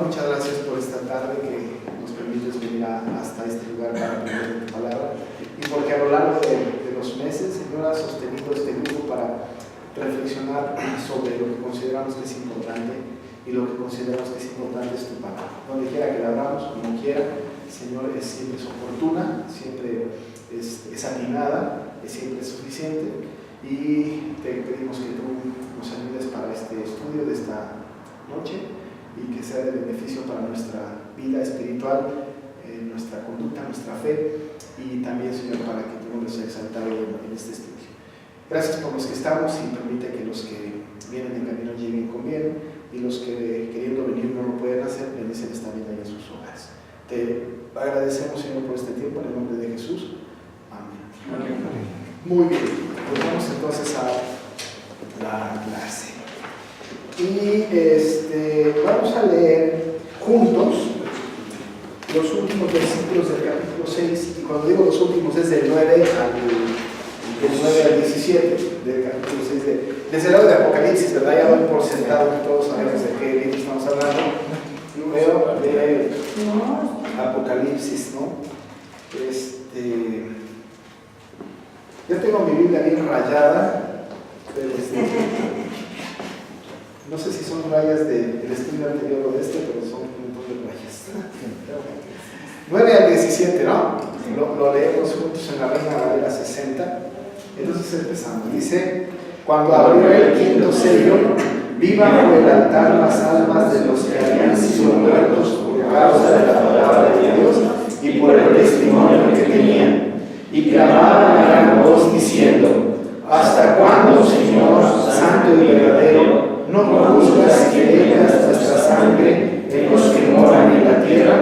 muchas gracias por esta tarde que nos permites venir hasta este lugar para aprender tu palabra y porque a lo largo de los meses, Señor, has sostenido este grupo para reflexionar sobre lo que consideramos que es importante, y lo que consideramos que es importante es tu palabra. Donde quiera que la abramos, como quiera, Señor, siempre es oportuna, siempre es atinada, siempre es suficiente, y te pedimos que tú nos ayudes para este estudio de esta noche y que sea de beneficio para nuestra vida espiritual, nuestra conducta, nuestra fe, y también, Señor, para que tu nombre sea exaltado en este estudio. Gracias por los que estamos y permite que los que vienen en camino lleguen con bien, y los que queriendo venir no lo pueden hacer, bendicen esta vida en sus hogares. Te agradecemos, Señor, por este tiempo en el nombre de Jesús. Amén. Amén. Muy bien, pues vamos entonces a la clase. Y vamos a leer juntos los últimos versículos del capítulo 6, y cuando digo los últimos es del 9 al 17 del capítulo 6 desde el lado de Apocalipsis, ¿verdad? Ya doy por sentado que todos sabemos de qué libro estamos hablando. Pero de Apocalipsis, ¿no? Yo tengo mi Biblia bien rayada, pero no sé si son rayas del estudio anterior o de pero son un montón de rayas. 9 al 17, ¿no? Lo leemos juntos en la Reina Valera 60. Entonces empezamos. Dice: cuando abrió el quinto sello, vi bajo el altar las almas de los que habían sido muertos por causa de la palabra de Dios y por el testimonio que tenían, y clamaban a gran voz diciendo: ¿hasta cuándo, Señor, santo y verdadero, no juzgas y dejas nuestra sangre en los que moran en la tierra?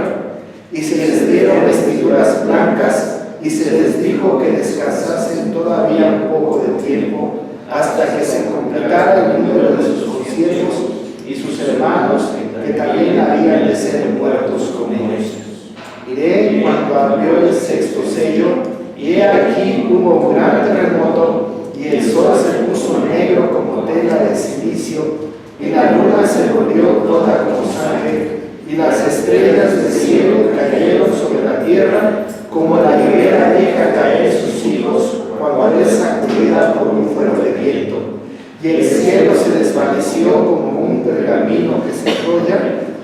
Y se les dieron vestiduras blancas, y se les dijo que descansasen todavía un poco de tiempo, hasta que se completara el número de sus consiervos y sus hermanos, que también habían de ser muertos como ellos. Miré cuando abrió el sexto sello, y he aquí hubo un gran terremoto, y el sol se puso negro como tela de silicio, y la luna se volvió toda como sangre, y las estrellas del cielo cayeron sobre la tierra, como la higuera deja caer sus higos cuando es sacudida por un fuerte viento. Y el cielo se desvaneció como un pergamino que se enrolla,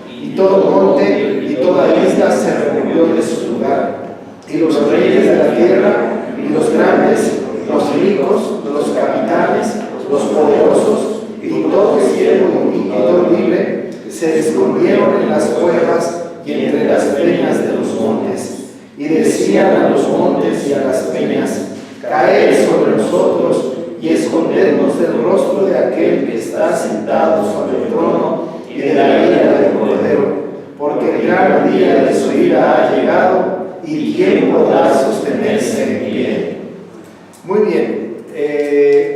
y todo monte y toda isla se removió de su lugar. Y los reyes de la tierra, y los grandes, los ricos, los capitanes, los poderosos, y todo siervo y todo libre, se escondieron en las cuevas y entre las peñas de los montes. Y decían a los montes y a las peñas: caed sobre nosotros y escondednos del rostro de aquel que está sentado sobre el trono y de la ira del Cordero, porque el gran día de su ira ha llegado, y ¿quién podrá sostenerse en pie? Muy bien,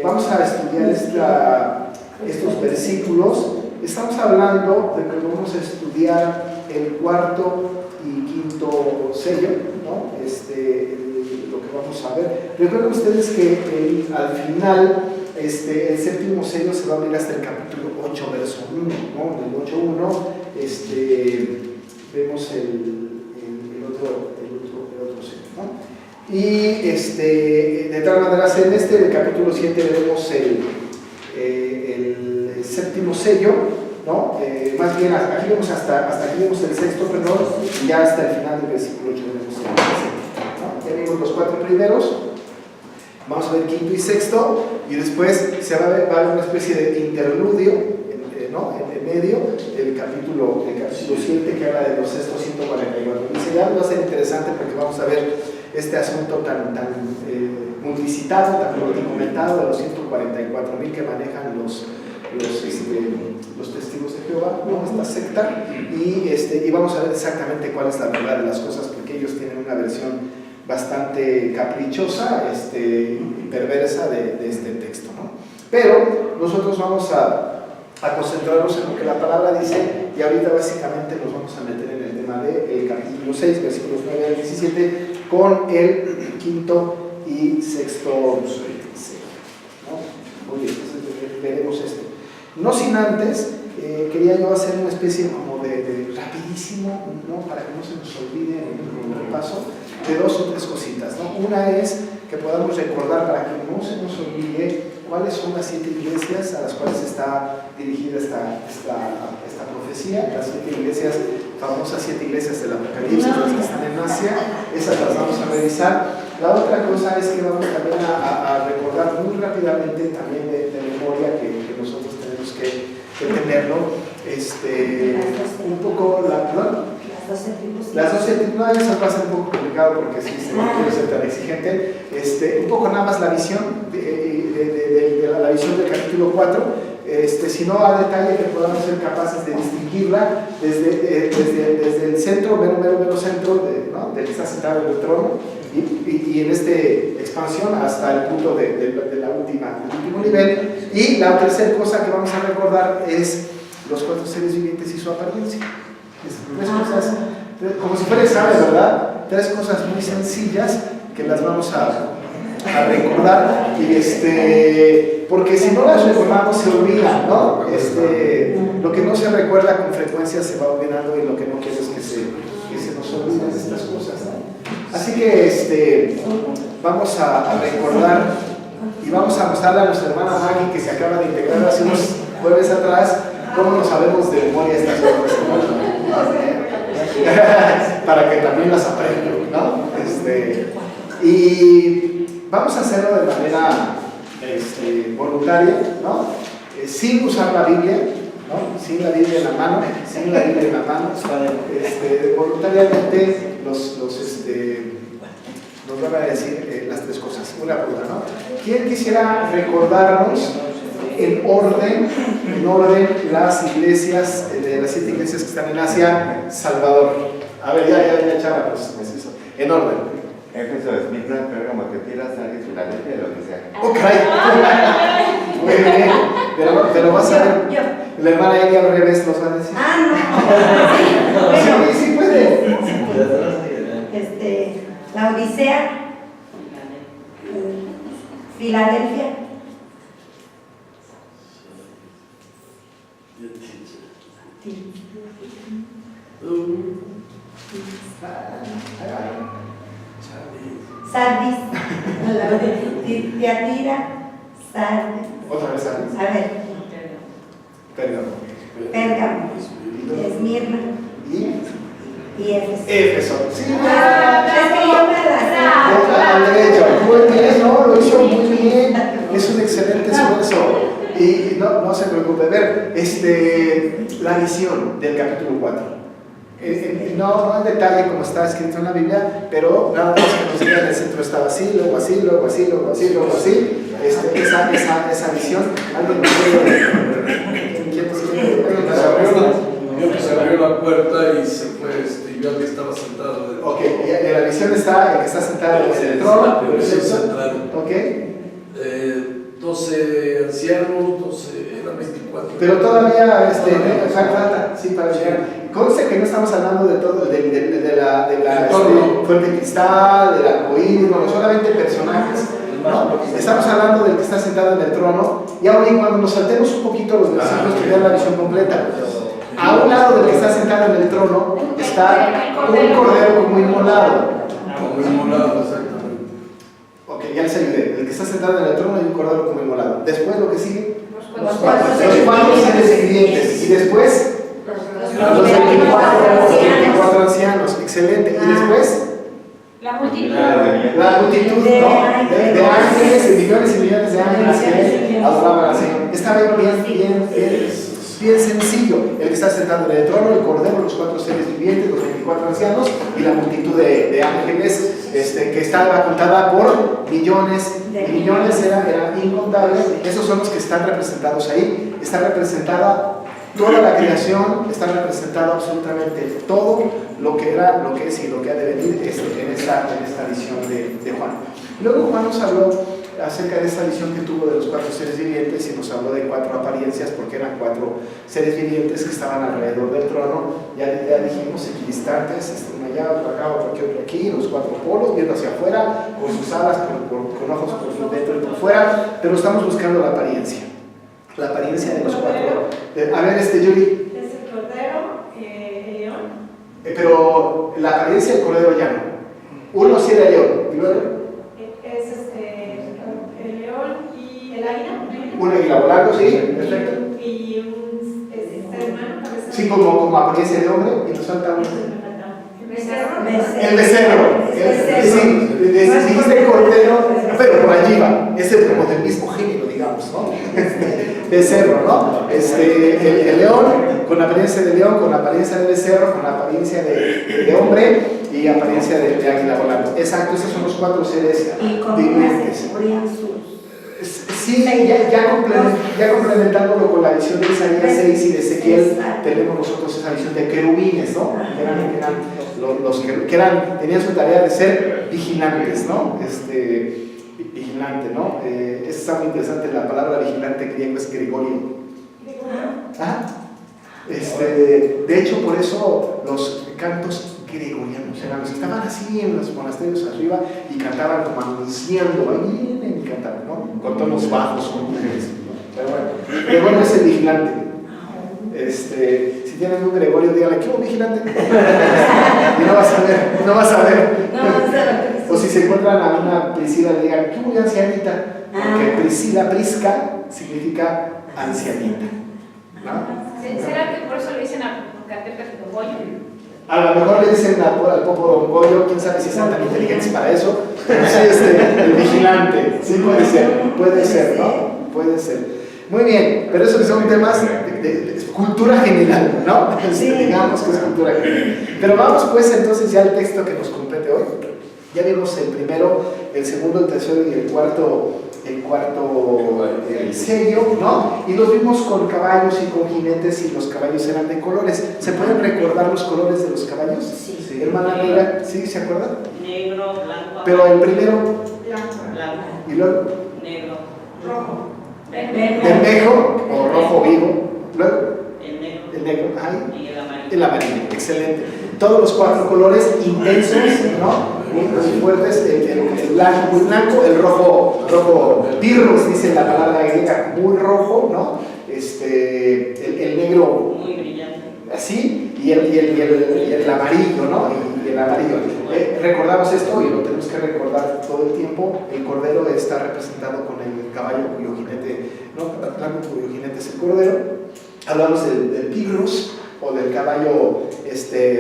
vamos a estudiar estos versículos. Estamos hablando de que vamos a estudiar el cuarto y quinto sello, ¿no? Lo que vamos a ver. Recuerden ustedes que al final el séptimo sello se va a abrir hasta el capítulo 8, verso 1, ¿no? En el 8.1 vemos el otro sello, ¿no? Y de tal manera, en el capítulo 7 vemos el séptimo sello, ¿no? Más bien aquí vemos hasta aquí vemos el sexto, perdón, y ya hasta el final del versículo 8 vemos el sexto, ¿no? Ya vimos los 4 primeros, vamos a ver quinto y sexto, y después va a haber una especie de interludio, ¿no? En medio, el capítulo 7, que habla de los sextos 144. Dice, ya va a ser interesante porque vamos a ver este asunto tan multicitado, tan multicomentado de los 144,000 que manejan los testigos de Jehová, ¿no? Esta secta, y vamos a ver exactamente cuál es la verdad de las cosas, porque ellos tienen una versión bastante caprichosa y perversa de este texto, ¿no? Pero nosotros vamos a concentrarnos en lo que la palabra dice, y ahorita básicamente nos vamos a meter en el tema del capítulo 6, versículos 9 al 17, con el quinto y sexto sello, ¿no? Muy bien, entonces veremos esto. No sin antes, quería yo hacer una especie como de rapidísimo, ¿no? Para que no se nos olvide en el repaso, de dos o tres cositas, ¿no? Una es que podamos recordar, para que no se nos olvide, cuáles son las 7 iglesias a las cuales está dirigida esta profecía, las 7 iglesias, famosas 7 iglesias del Apocalipsis, las que están en Asia, esas las vamos a revisar. La otra cosa es que vamos también a recordar muy rápidamente, también de memoria, que nosotros tenemos que tenerlo, un poco las 12 tribus, no, eso va a ser un poco complicado porque sí, no quiero ser tan exigente, un poco nada más la visión de la visión del capítulo 4, si no a detalle que podamos ser capaces de distinguirla desde el centro, mero centro, ¿no? Del que está sentado en el trono, y en esta expansión hasta el punto del último nivel. Y la tercera cosa que vamos a recordar es los 4 seres vivientes y su apariencia. 3 cosas, como si fuera examen, ¿verdad? 3 cosas muy sencillas que las vamos a recordar, porque si no las recordamos se olvida, ¿no? Lo que no se recuerda con frecuencia se va olvidando, y lo que no quiero es que se nos olviden estas cosas, ¿no? Así que vamos a recordar y vamos a mostrarle a nuestra hermana Maggie, que se acaba de integrar hace unos jueves atrás, cómo nos sabemos de memoria estas cosas, ¿no? Para que también las aprendan, ¿no? Y vamos a hacerlo de manera voluntaria, ¿no? Sin usar la Biblia, ¿no? Sin la Biblia en la mano, voluntariamente nos van a decir las 3 cosas, una por una, ¿no? ¿Quién quisiera recordarnos en orden las iglesias, de las 7 iglesias que están en Asia, Salvador? A ver, ya, Chava, pues, en orden. Éfeso, Esmirna, Pérgamo, Tiatira, Sardis, Filadelfia, lo que sea. Ok. Muy bien. Pero vas a ver. La hermana Elia al revés nos va a decir. No. Sí puede. La Odisea, Filadelfia, Sardis, Tiatira, Sardis. Otra vez Sardis. A ver. Pérgamo, Esmirna y Éfeso. Sí, al derecho. Muy bien, no, lo hizo muy bien. Es un excelente esfuerzo. Y no se preocupe. Ver, la visión del capítulo 4. No en detalle como está escrito en la Biblia, pero nada más que nos diga: en el centro estaba así, luego así, luego así, luego así, luego así. Esa visión, alguien se abrió la puerta y se fue, y vio que estaba sentado. Ok, y la visión está el que está sentado en el trono. Ok. 12 ancianos, 12, eran 24. Pero todavía falta, sí, para llegar. Conste que no estamos hablando de todo, de la fuente de cristal, del arcoíris, no, solamente personajes, ¿no? Estamos hablando del que está sentado en el trono, y aún y cuando nos saltemos un poquito los versículos que vean la visión completa, a un lado del que está sentado en el trono está un cordero como inmolado. Como inmolado, exactamente. Ok, ya les ayudé. El que está sentado en el trono y un cordero como inmolado. Después lo que sigue, los 4 seres vivientes. Y después, los 24 ancianos. Excelente. Y después, la multitud. La multitud, ¿no? De ángeles, y millones de ángeles que adoraban al Señor. Está bien sencillo. El que está sentado en el trono, el cordero, los 4 seres vivientes, los 24 ancianos y la multitud de ángeles, que estaba contada por millones. Millones era incontable. Esos son los que están representados ahí. Está representada toda la creación, está representado absolutamente todo lo que era, lo que es y lo que ha de venir en esta visión de Juan. Luego Juan nos habló acerca de esta visión que tuvo de los 4 seres vivientes, y nos habló de 4 apariencias, porque eran 4 seres vivientes que estaban alrededor del trono. Ya dijimos, equidistantes, uno allá, otro acá, otro aquí, otro aquí, los 4 polos, viendo hacia afuera, con sus alas, con ojos por dentro y por fuera, pero estamos buscando la apariencia de los 4. A ver, Yuri. Es el cordero, el león. Pero la apariencia del cordero ya no. Uno sí era león, y luego Es el león y el águila. un águila volando, sí, perfecto. Y un ser humano. Sí, como apariencia de hombre, y nos falta uno. Becerro. El becerro. Sí, dijiste el cordero, pero por allí va. Es como del mismo género, digamos, ¿no? Becerro, ¿no? El león, con apariencia de león, con apariencia de becerro, con apariencia de hombre y apariencia de águila volando. Exacto, esos son los 4 seres Y como vivientes. se cubrían sus... Sí, ya complementándolo con la visión de Isaías 6 y de Ezequiel, tenemos nosotros esa visión de querubines, ¿no? Que tenían su tarea de ser vigilantes, ¿no? Vigilante, ¿no? Está muy interesante, la palabra vigilante en griego es Gregorio. ¿Ah? De hecho, por eso los cantos gregorianos eran los que estaban así en los monasterios arriba y cantaban como anunciando, ahí vienen y cantaban, ¿no? Con tonos bajos, con mujeres. Pero bueno, Gregorio es el vigilante. Si tienen un Gregorio, díganle, ¿qué un vigilante? Y no vas a ver. O si se encuentran a una Priscila, le digan, ¿qué muy ancianita? Porque Prisca significa ancianita, ¿no? ¿Será que por eso le dicen a Catepec Goyo? A lo mejor le dicen al Popo Don Goyo, quién sabe si son tan inteligentes para eso, pero sí, el vigilante, sí puede ser, ¿no? Puede ser. Muy bien, pero eso son temas de cultura general, ¿no? Digamos que es cultura general. Pero vamos pues entonces ya al texto que nos compete hoy. Ya vimos el primero, el segundo, el tercero y el cuarto sello, ¿no? Y los vimos con caballos y con jinetes y los caballos eran de colores. ¿Se pueden recordar los colores de los caballos? Sí. Hermana Negra, ¿sí? ¿Se acuerdan? Negro, blanco. Pero el primero, Blanco. y luego, Negro. Rojo. bermejo o rojo vivo, luego, El negro. el negro, ahí, Y el amarillo. el amarillo, excelente. Todos los 4 colores intensos, ¿no? Muy fuertes, el blanco muy blanco, el rojo pirros, dice la palabra griega, muy rojo, ¿no? El negro Muy brillante. así, y el amarillo, ¿no? Y el amarillo. Recordamos esto y lo tenemos que recordar todo el tiempo. El cordero está representado con el caballo cuyo jinete, ¿no? Blanco cuyo jinete es el cordero. Hablamos del pigros o del caballo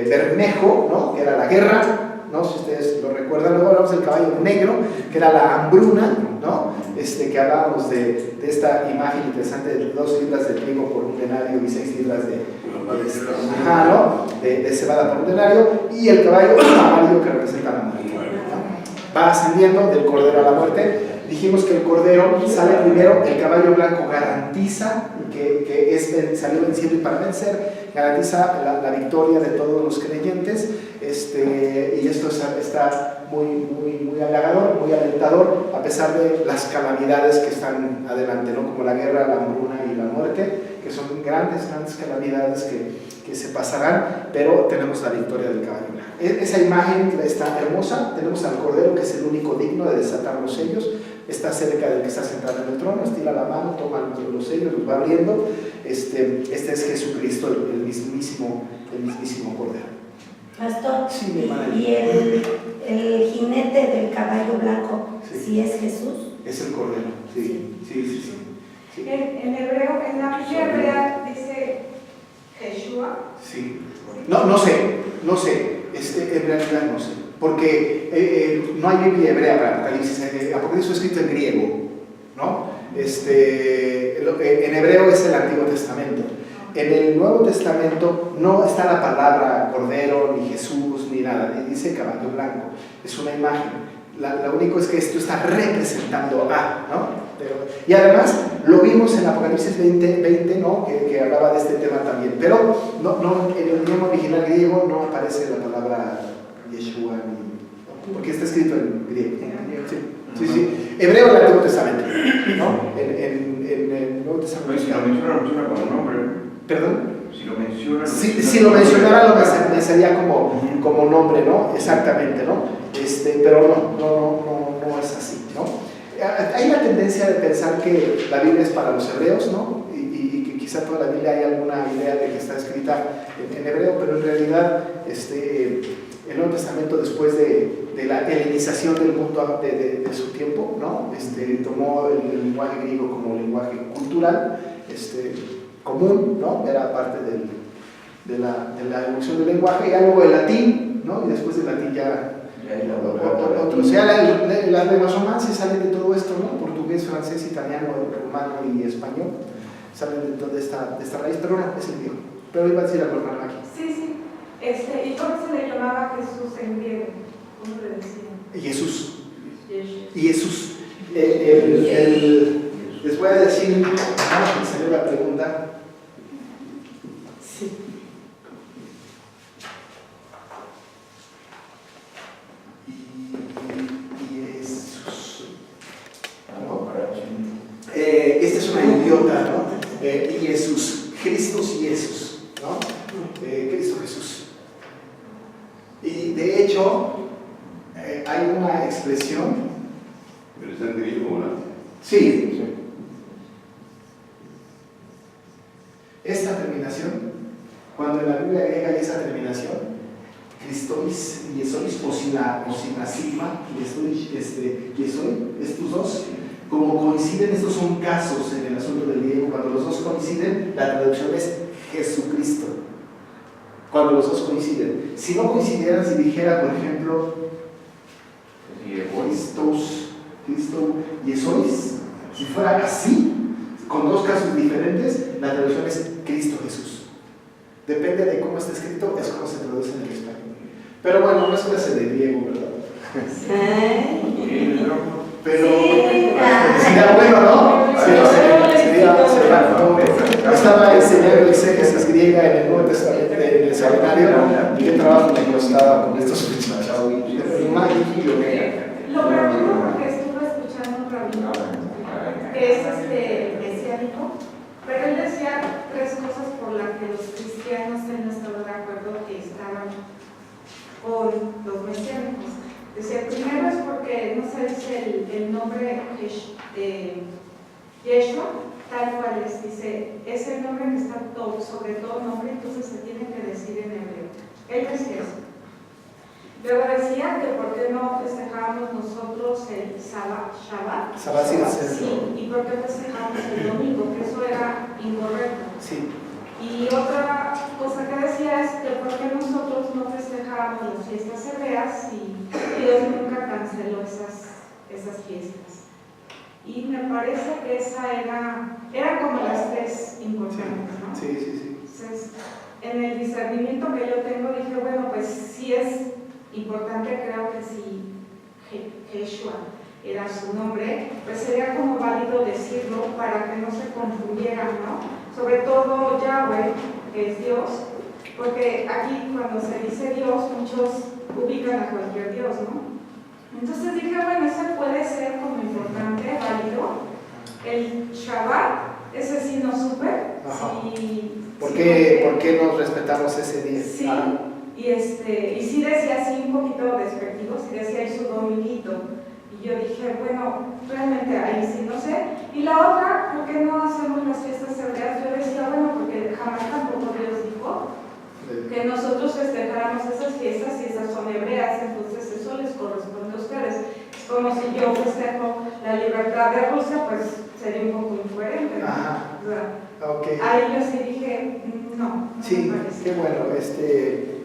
bermejo, ¿no? Que era la guerra, ¿no? Si ustedes lo recuerdan. Luego hablamos del caballo negro, que era la hambruna, ¿no? Que hablábamos de esta imagen interesante de 2 libras de trigo por un denario y 6 libras de cebada por un denario, y el caballo amarillo que representa la muerte, ¿no? Va ascendiendo del cordero a la muerte. Dijimos que el cordero sale primero, el caballo blanco garantiza que salió venciendo y para vencer, garantiza la victoria de todos los creyentes, y esto está muy halagador, muy alentador, a pesar de las calamidades que están adelante, ¿no? Como la guerra, la hambruna y la muerte, que son grandes calamidades que se pasarán, pero tenemos la victoria del caballo blanco. Esa imagen está hermosa. Tenemos al cordero, que es el único digno de desatar los sellos. Está cerca del que está sentado en el trono, estira la mano, toma los sellos, los va abriendo. Este es Jesucristo, el mismísimo cordero. Pastor, Sí, mi madre. y el jinete del caballo blanco, Sí. ¿sí es Jesús? Es el cordero, sí. En hebreo, en la Biblia hebrea dice Yeshua. Sí. No sé. En realidad no sé. Porque no hay Biblia hebrea para Apocalipsis. Apocalipsis es escrito en griego, ¿no? En hebreo es el Antiguo Testamento. En el Nuevo Testamento no está la palabra cordero, ni Jesús, ni nada. Dice caballo blanco. Es una imagen. Lo único es que esto está representando a, ¿no? Y además lo vimos en Apocalipsis 20, ¿no? Que hablaba de este tema también. Pero en el idioma original griego no aparece la palabra Yeshua, porque está escrito en griego. Sí. Hebreo del Antiguo Testamento, ¿no? En el Nuevo Testamento. Si lo menciona con nombre. ¿Perdón? Si lo mencionara lo mencionaría como nombre, ¿no? Exactamente, ¿no? Pero no es así, ¿no? Hay la tendencia de pensar que la Biblia es para los hebreos, ¿no? Y que quizá toda la Biblia hay alguna idea de que está escrita en hebreo, pero en realidad El Nuevo Testamento, después de la helenización del mundo de su tiempo, ¿no? Tomó el lenguaje griego como lenguaje cultural, común, ¿no? Era parte de la evolución del lenguaje, y luego el latín, ¿no? Y después del latín ya otro. O sea, los romances salen de todo esto, ¿no? Portugués, francés, italiano, rumano y español salen de toda esta raíz, pero no, es el griego. Pero iba a decir algo, hermano, aquí. Sí. ¿Y cómo se le llamaba Jesús en griego? ¿Cómo le decían? Jesús. Jesús. Les voy a decir, me salió la pregunta. Sí. Jesús. Esta es una idiota, ¿no? Jesús. Christus Jesús, ¿no? Cristo Jesús. Y de hecho, hay una expresión. Pero está en griego, ¿no? Sí. Esta terminación, cuando en la Biblia griega hay esa terminación, Christois y Esois, o sin la sigma, estos dos, como coinciden, estos son casos en el asunto del griego. Cuando los dos coinciden, la traducción es Jesucristo. Cuando los dos coinciden. Si no coincidieran, si dijera, por ejemplo, Cristo y Esois, si fuera así, con dos casos diferentes, la traducción es Cristo Jesús. Depende de cómo está escrito, es como se traduce en el español. Pero bueno, no es clase de griego, ¿verdad? Pero sería bueno, ¿no? Estaba enseñando exégesis griega en el Nuevo Testamento, en el seminario, y qué trabajo me costaba con estos muchachos. Lo pregunto porque estuve escuchando un rabino que es mesiánico, pero él decía tres cosas por las que los cristianos no estaban de acuerdo que estaban con los mesiánicos. Decía, primero es porque no se dice el nombre Yeshua, tal cual es, dice, es el nombre que está sobre todo nombre, entonces se tiene que decir en hebreo. Él decía eso. Luego decía que por qué no festejábamos nosotros el Shabbat. Sí, y por qué festejábamos el domingo, que eso era incorrecto. Sí. Y otra cosa que decía es que por qué nosotros no festejábamos las fiestas hebreas y Dios nunca canceló esas fiestas. Y me parece que esa era como las tres importantes, ¿no? Sí. Entonces, en el discernimiento que yo tengo, dije, bueno, pues sí es importante, creo que si Yeshua era su nombre, pues sería como válido decirlo para que no se confundieran, ¿no? Sobre todo Yahweh, que es Dios, porque aquí cuando se dice Dios, muchos ubican a cualquier Dios, ¿no? Entonces dije, bueno, ese puede ser como importante, válido. El Shabbat, ese sí no supe. Sí, ¿Por qué no respetamos ese día? Sí, y sí decía así un poquito despectivo, sí decía ahí su dominguito. Y yo dije, bueno, realmente ahí sí no sé. Y la otra, ¿por qué no hacemos las fiestas hebreas? Yo decía, bueno, porque jamás tampoco Dios dijo que nosotros festejáramos esas fiestas y esas son hebreas, entonces eso les corresponde a ustedes. Es como si yo festejo la libertad de Rusia, pues sería un poco incoherente, ¿no? Ajá. O sea, Okay. ahí yo sí dije, no Sí, me parece. qué bueno.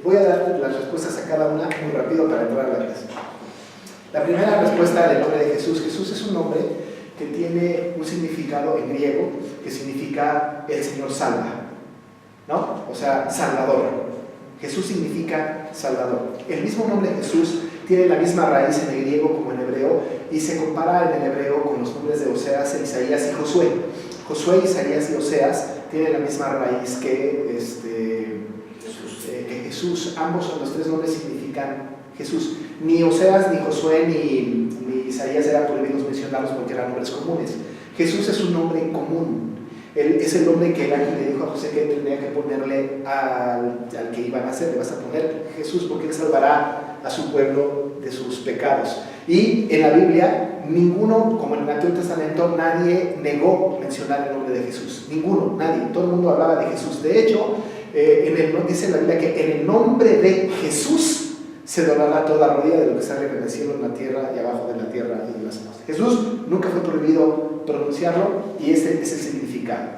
Voy a dar las respuestas a cada una muy rápido para entrar a la clase. La primera respuesta del nombre de Jesús. Jesús es un nombre que tiene un significado en griego que significa el Señor salva, ¿no? O sea, Salvador. Jesús significa Salvador. El mismo nombre Jesús tiene la misma raíz en el griego como en hebreo y se compara en el hebreo con los nombres de Oseas, Isaías y Josué. Josué, Isaías y Oseas tienen la misma raíz que Jesús. Ambos son los tres nombres significan Jesús. Ni Oseas, ni Josué, ni Isaías eran prohibidos mencionarlos porque eran nombres comunes. Jesús es un nombre en común. Él es el nombre que el ángel le dijo a José que tenía que ponerle al que iban a hacer. Le vas a poner Jesús porque él salvará a su pueblo de sus pecados. Y en la Biblia, ninguno, como en el Antiguo Testamento, nadie negó mencionar el nombre de Jesús. Ninguno, nadie. Todo el mundo hablaba de Jesús. De hecho, dice la Biblia que en el nombre de Jesús se doblará toda rodilla de lo que está arriba en el cielo, en la tierra y abajo de la tierra y de las aguas. Jesús nunca fue prohibido pronunciarlo y ese es el significado.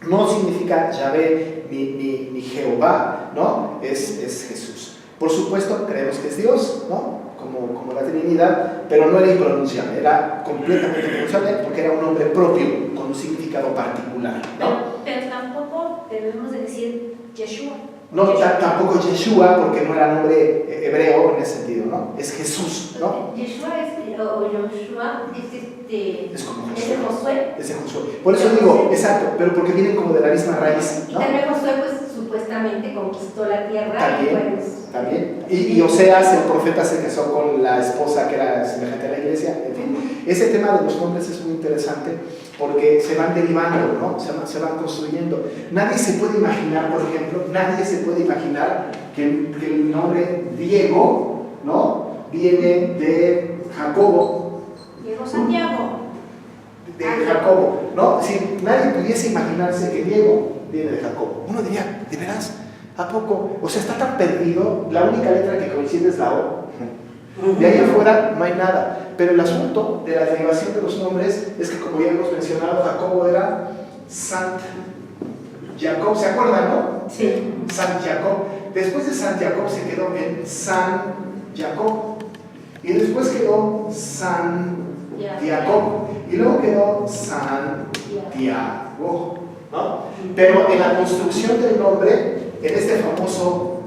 No significa Yahvé ni Jehová, ¿no? Es Jesús. Por supuesto, creemos que es Dios, ¿no? Como la Trinidad, pero no era impronunciable, era completamente pronunciable porque era un nombre propio, con un significado particular, ¿no? Pero tampoco debemos de decir Yeshua. No, tampoco Yeshua, porque no era nombre hebreo en ese sentido, ¿no? Es Jesús, ¿no? Yeshua o Yoshua es como es de Josué. Es de Josué. Por eso digo, exacto, pero porque vienen como de la misma raíz, Y ¿no? también Josué, pues, supuestamente conquistó la tierra. También, y pues, también. Y Oseas, el profeta, se casó con la esposa que era semejante a la iglesia. En fin, ese tema de los nombres es muy interesante porque se van derivando, ¿no? Se van construyendo. Nadie se puede imaginar, por ejemplo, que el nombre Diego, ¿no? Viene de Jacobo. Diego Santiago. De Jacobo, ¿no? Si nadie pudiese imaginarse que Diego viene de Jacobo, uno diría, ¿de veras? ¿A poco? O sea, está tan perdido, la única letra que coincide es la O. De ahí afuera no hay nada. Pero el asunto de la derivación de los nombres es que, como ya hemos mencionado, Jacobo era Sant Jacob, ¿se acuerdan, no? Sí. Sant Jacob. Después de Sant Jacob se quedó en San Jacob. Y después quedó San Jacob. Y luego quedó Santiago, ¿no? Pero en la construcción del nombre, en este famoso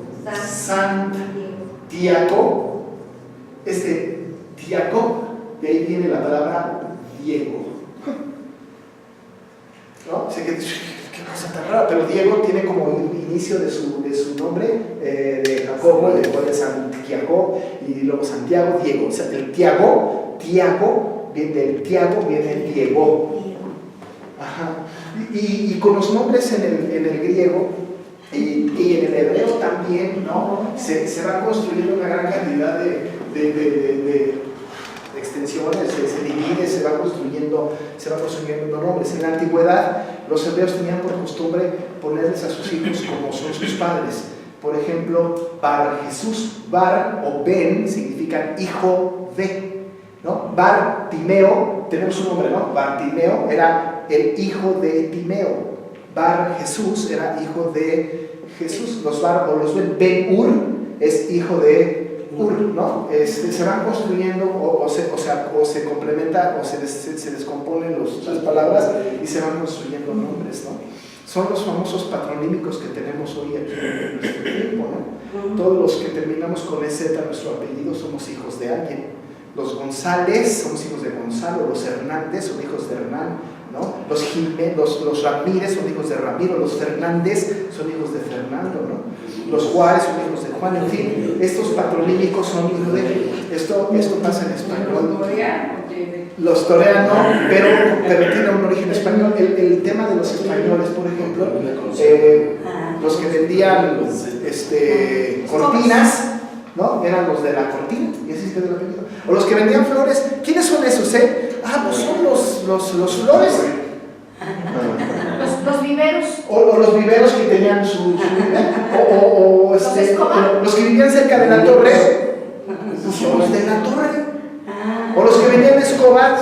Santiago, Diaco, de ahí viene la palabra Diego, ¿no? Sé que qué cosa tan rara, pero Diego tiene como inicio de su nombre, de Jacobo, después de Santiago y luego Santiago, Diego. O sea, del Tiago viene el Diego. Ajá. Y con los nombres en el griego y en el hebreo también, ¿no? Se va construyendo una gran cantidad de extensiones, se divide, se va construyendo nombres. En la antigüedad, los hebreos tenían por costumbre ponerles a sus hijos como son sus padres. Por ejemplo, Bar Jesús, Bar o Ben significan hijo de, ¿no? Bartimeo, tenemos un nombre, ¿no? Bartimeo era el hijo de Timeo. Bar Jesús era hijo de Jesús. Los Bar o los Ben Ur es hijo de Ur, ¿no? Se van construyendo o se complementa o se descomponen las palabras y se van construyendo nombres, ¿no? Son los famosos patronímicos que tenemos hoy aquí en nuestro tiempo, ¿no? Todos los que terminamos con EZ, nuestro apellido, somos hijos de alguien. Los González somos hijos de Gonzalo, los Hernández son hijos de Hernán, ¿no? Los Ramírez son hijos de Ramiro, los Fernández son hijos de Fernando, ¿no? Los Juárez son hijos de Juan, en fin, estos patronímicos son hijos de... Esto pasa en español. Los toreanos, pero tiene un origen español. El tema de los españoles, por ejemplo, los que vendían cortinas, ¿no? Eran los de la cortina, y así se quedó el apellido. O los que vendían flores, ¿quiénes son esos, pues son los flores. Los viveros. O los viveros que tenían su los que vivían cerca de la torre, pues son los de la torre. O los que vendían Escobar,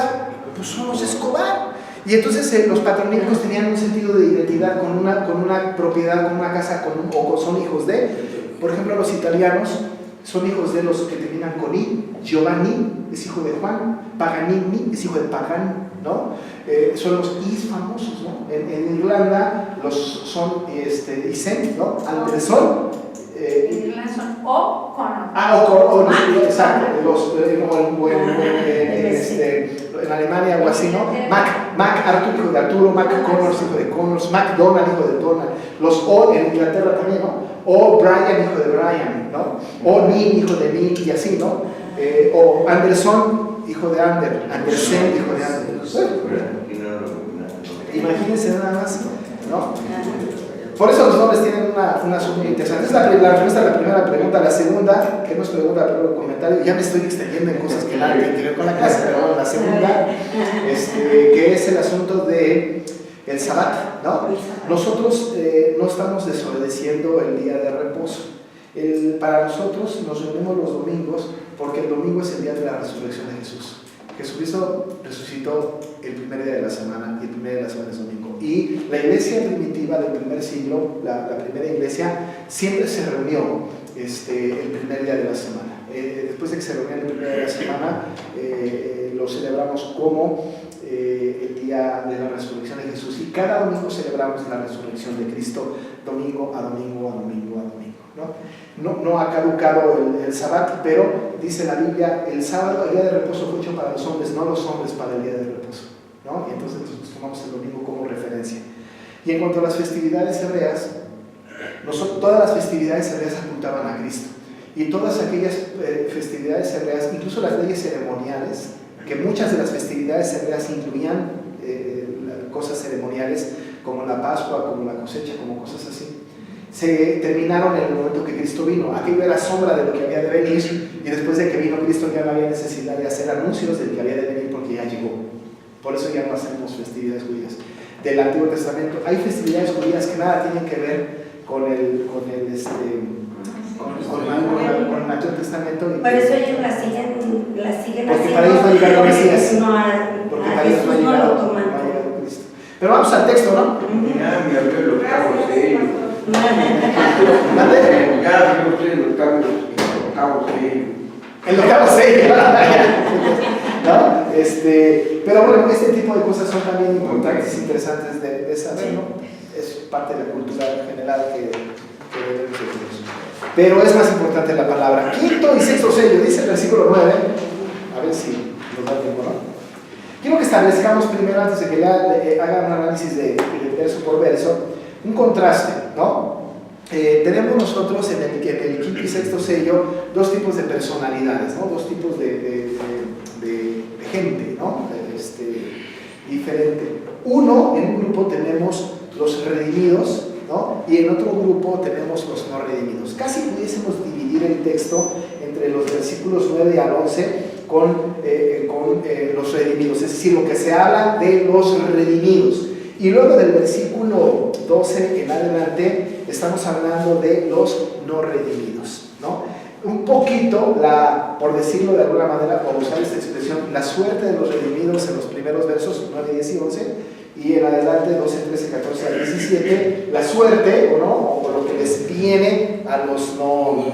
pues son los Escobar. Y entonces los patronímicos tenían un sentido de identidad con una propiedad, con una casa, o son hijos de. Por ejemplo, los italianos son hijos de los que terminan con I. Giovanni es hijo de Juan, Paganini es hijo de Pagan, ¿no? Son los Is famosos, ¿no? En Irlanda son Isen, ¿no? Anderson. En Irlanda son O'Connor. Exacto. En Alemania o así, ¿no? Mac Arthur, hijo de Arturo, Mac Connors, hijo de Connors, MacDonald, hijo de Donald. Los O en Inglaterra también, ¿no? O Brian, hijo de Brian, ¿no? O Nin, hijo de Nin, y así, ¿no? O Anderson, hijo de Andersen, hijo de Andersen. Imagínense nada más, ¿no? Por eso los nombres tienen una asunto interesante. Esa es la respuesta a la primera pregunta. La segunda, que nos pregunta el comentario, ya me estoy extendiendo en cosas que nada tienen que ver con la clase, pero bueno, la segunda, que es el asunto de el Sabbat, ¿no? Nosotros no estamos desobedeciendo el día de reposo. Para nosotros nos reunimos los domingos porque el domingo es el día de la resurrección de Jesús. Jesucristo resucitó el primer día de la semana y el primer día de la semana es domingo. Y la iglesia primitiva del primer siglo, la primera iglesia, siempre se reunió el primer día de la semana. Después de que se reunió el primer día de la semana, lo celebramos como el día de la resurrección de Jesús. Y cada domingo celebramos la resurrección de Cristo, domingo a domingo a domingo a domingo. No ha caducado el Sabbat, pero dice la Biblia, el sábado, el día de reposo fue hecho para los hombres, no los hombres para el día de reposo, ¿no? Y entonces nosotros tomamos el domingo como referencia. Y en cuanto a las festividades hebreas, todas las festividades hebreas apuntaban a Cristo. Y todas aquellas festividades hebreas, incluso las leyes ceremoniales, que muchas de las festividades hebreas incluían cosas ceremoniales como la Pascua, como la cosecha, como cosas así, se terminaron en el momento que Cristo vino. Aquello era sombra de lo que había de venir, y después de que vino Cristo ya no había necesidad de hacer anuncios del que había de venir porque ya llegó. Por eso ya no hacemos festividades judías. Del Antiguo Testamento hay festividades judías que nada tienen que ver con el Antiguo Testamento. Por eso ellos la siguen porque para ellos no ha llegado el Mesías. Porque para ellos no ha llegado Cristo. Pero vamos al texto, ¿no? Ya me abrió el octavo sello. ¿Mande? Ya abrió usted el octavo sello. El octavo sello. ¿No? Pero bueno, este tipo de cosas son también importantes e interesantes de saber, ¿no? Es parte de la cultura general que debemos tener. Pero es más importante la palabra. Quinto y sexto sello, dice el versículo 9. A ver si nos da tiempo, ¿no? Quiero que establezcamos primero, antes de que hagan un análisis de verso por verso, un contraste, ¿no? Tenemos nosotros en el quinto y sexto sello dos tipos de personalidades, ¿no? Dos tipos de gente, ¿no? Diferente. Uno, en un grupo tenemos los redimidos, ¿no? Y en otro grupo tenemos los no redimidos. Casi pudiésemos dividir el texto entre los versículos 9 al 11 con los redimidos, es decir, lo que se habla de los redimidos. Y luego del versículo 12 en adelante estamos hablando de los no redimidos, ¿no? Un poquito, por decirlo de alguna manera, por usar esta expresión, la suerte de los redimidos en los primeros versos 9, 10 y 11, y en adelante 12, 13, 14 al 17, la suerte o lo que les viene a los no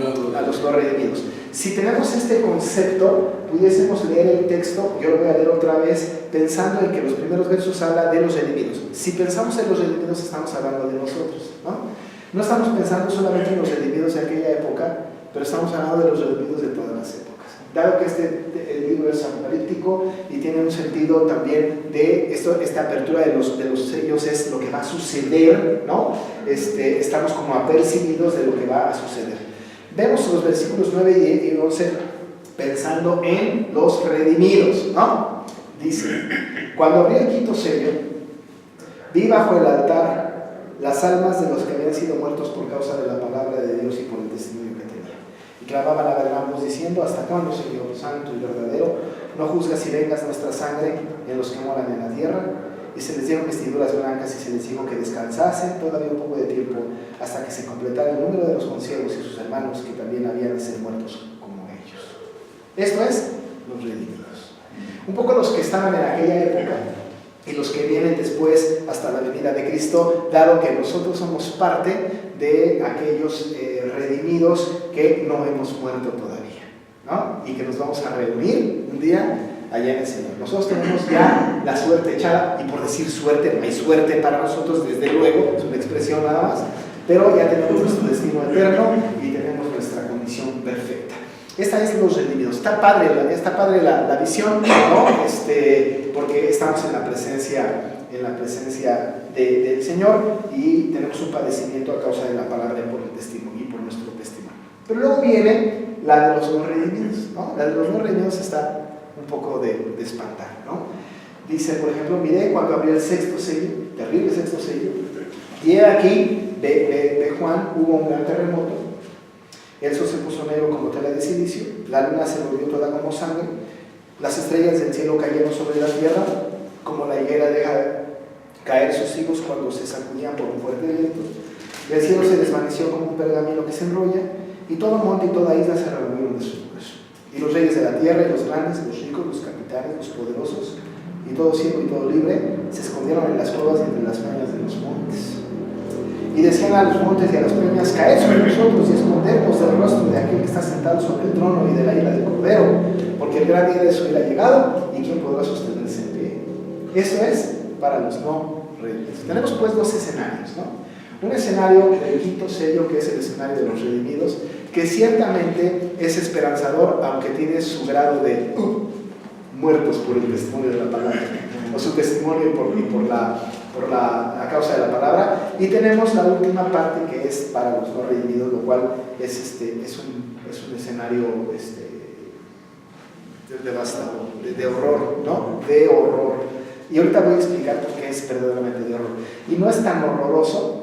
redimidos. Si tenemos este concepto, pudiésemos leer el texto, yo lo voy a leer otra vez, pensando en que los primeros versos habla de los redimidos. Si pensamos en los redimidos, estamos hablando de nosotros, ¿no? No estamos pensando solamente en los redimidos de aquella época, pero estamos hablando de los redimidos de todas las épocas. Dado que el libro es apocalíptico y tiene un sentido también de esta apertura de los sellos, es lo que va a suceder, ¿no? Estamos como apercibidos de lo que va a suceder. Vemos los versículos 9 y 11 pensando en los redimidos, ¿no? Dice: cuando abrí el quinto sello, vi bajo el altar las almas de los que habían sido muertos por causa de la palabra de Dios y por el testimonio que tenían. Y clamaban a gran voz diciendo: ¿hasta cuándo, Señor santo y verdadero, no juzgas y vengas nuestra sangre en los que moran en la tierra? Y se les dieron vestiduras blancas y se les dijo que descansasen todavía un poco de tiempo hasta que se completara el número de los conciervos y sus hermanos que también habían de ser muertos como ellos. Esto es los redimidos. Un poco los que estaban en aquella época y los que vienen después hasta la venida de Cristo, dado que nosotros somos parte de aquellos redimidos que no hemos muerto todavía, ¿no? Y que nos vamos a reunir un día allá en el Señor. Nosotros tenemos ya la suerte echada, y por decir suerte, no hay suerte para nosotros, desde luego, es una expresión nada más, pero ya tenemos nuestro destino eterno y tenemos nuestra condición perfecta. Esta es los redimidos. Está padre la visión, ¿no? Porque estamos en la presencia del Señor y tenemos un padecimiento a causa de la palabra y por el testimonio y por nuestro testimonio. Pero luego viene la de los no redimidos, ¿no? La de los no redimidos está un poco de espantar, ¿no? Dice, por ejemplo, miré cuando abrió el sexto sello, terrible sexto sello, y aquí de Juan hubo un gran terremoto, el sol se puso negro como tela de silicio, la luna se volvió toda como sangre, las estrellas del cielo cayeron sobre la tierra, como la higuera deja caer sus higos cuando se sacudían por un fuerte viento. El cielo se desvaneció como un pergamino que se enrolla, y todo monte y toda isla se removieron de su lugar. Y los reyes de la tierra, y los grandes, los ricos, los capitanes, los poderosos, y todo siervo y todo libre, se escondieron en las cuevas y entre las peñas de los montes. Y decían a los montes y a las peñas: caed sobre nosotros y escondernos del rostro de aquel que está sentado sobre el trono y de la ira del Cordero, porque el gran día de su ira ha llegado, y quién podrá sostenerse en pie. Eso es para los no redimidos. Tenemos pues dos escenarios, ¿no? Un escenario del quinto sello, que es el escenario de los redimidos, que ciertamente es esperanzador, aunque tiene su grado de muertos por el testimonio de la palabra, o su testimonio a causa de la palabra. Y tenemos la última parte, que es para los no redimidos, lo cual es un escenario devastador, de horror, ¿no? De horror. Y ahorita voy a explicar por qué es verdaderamente de horror. Y no es tan horroroso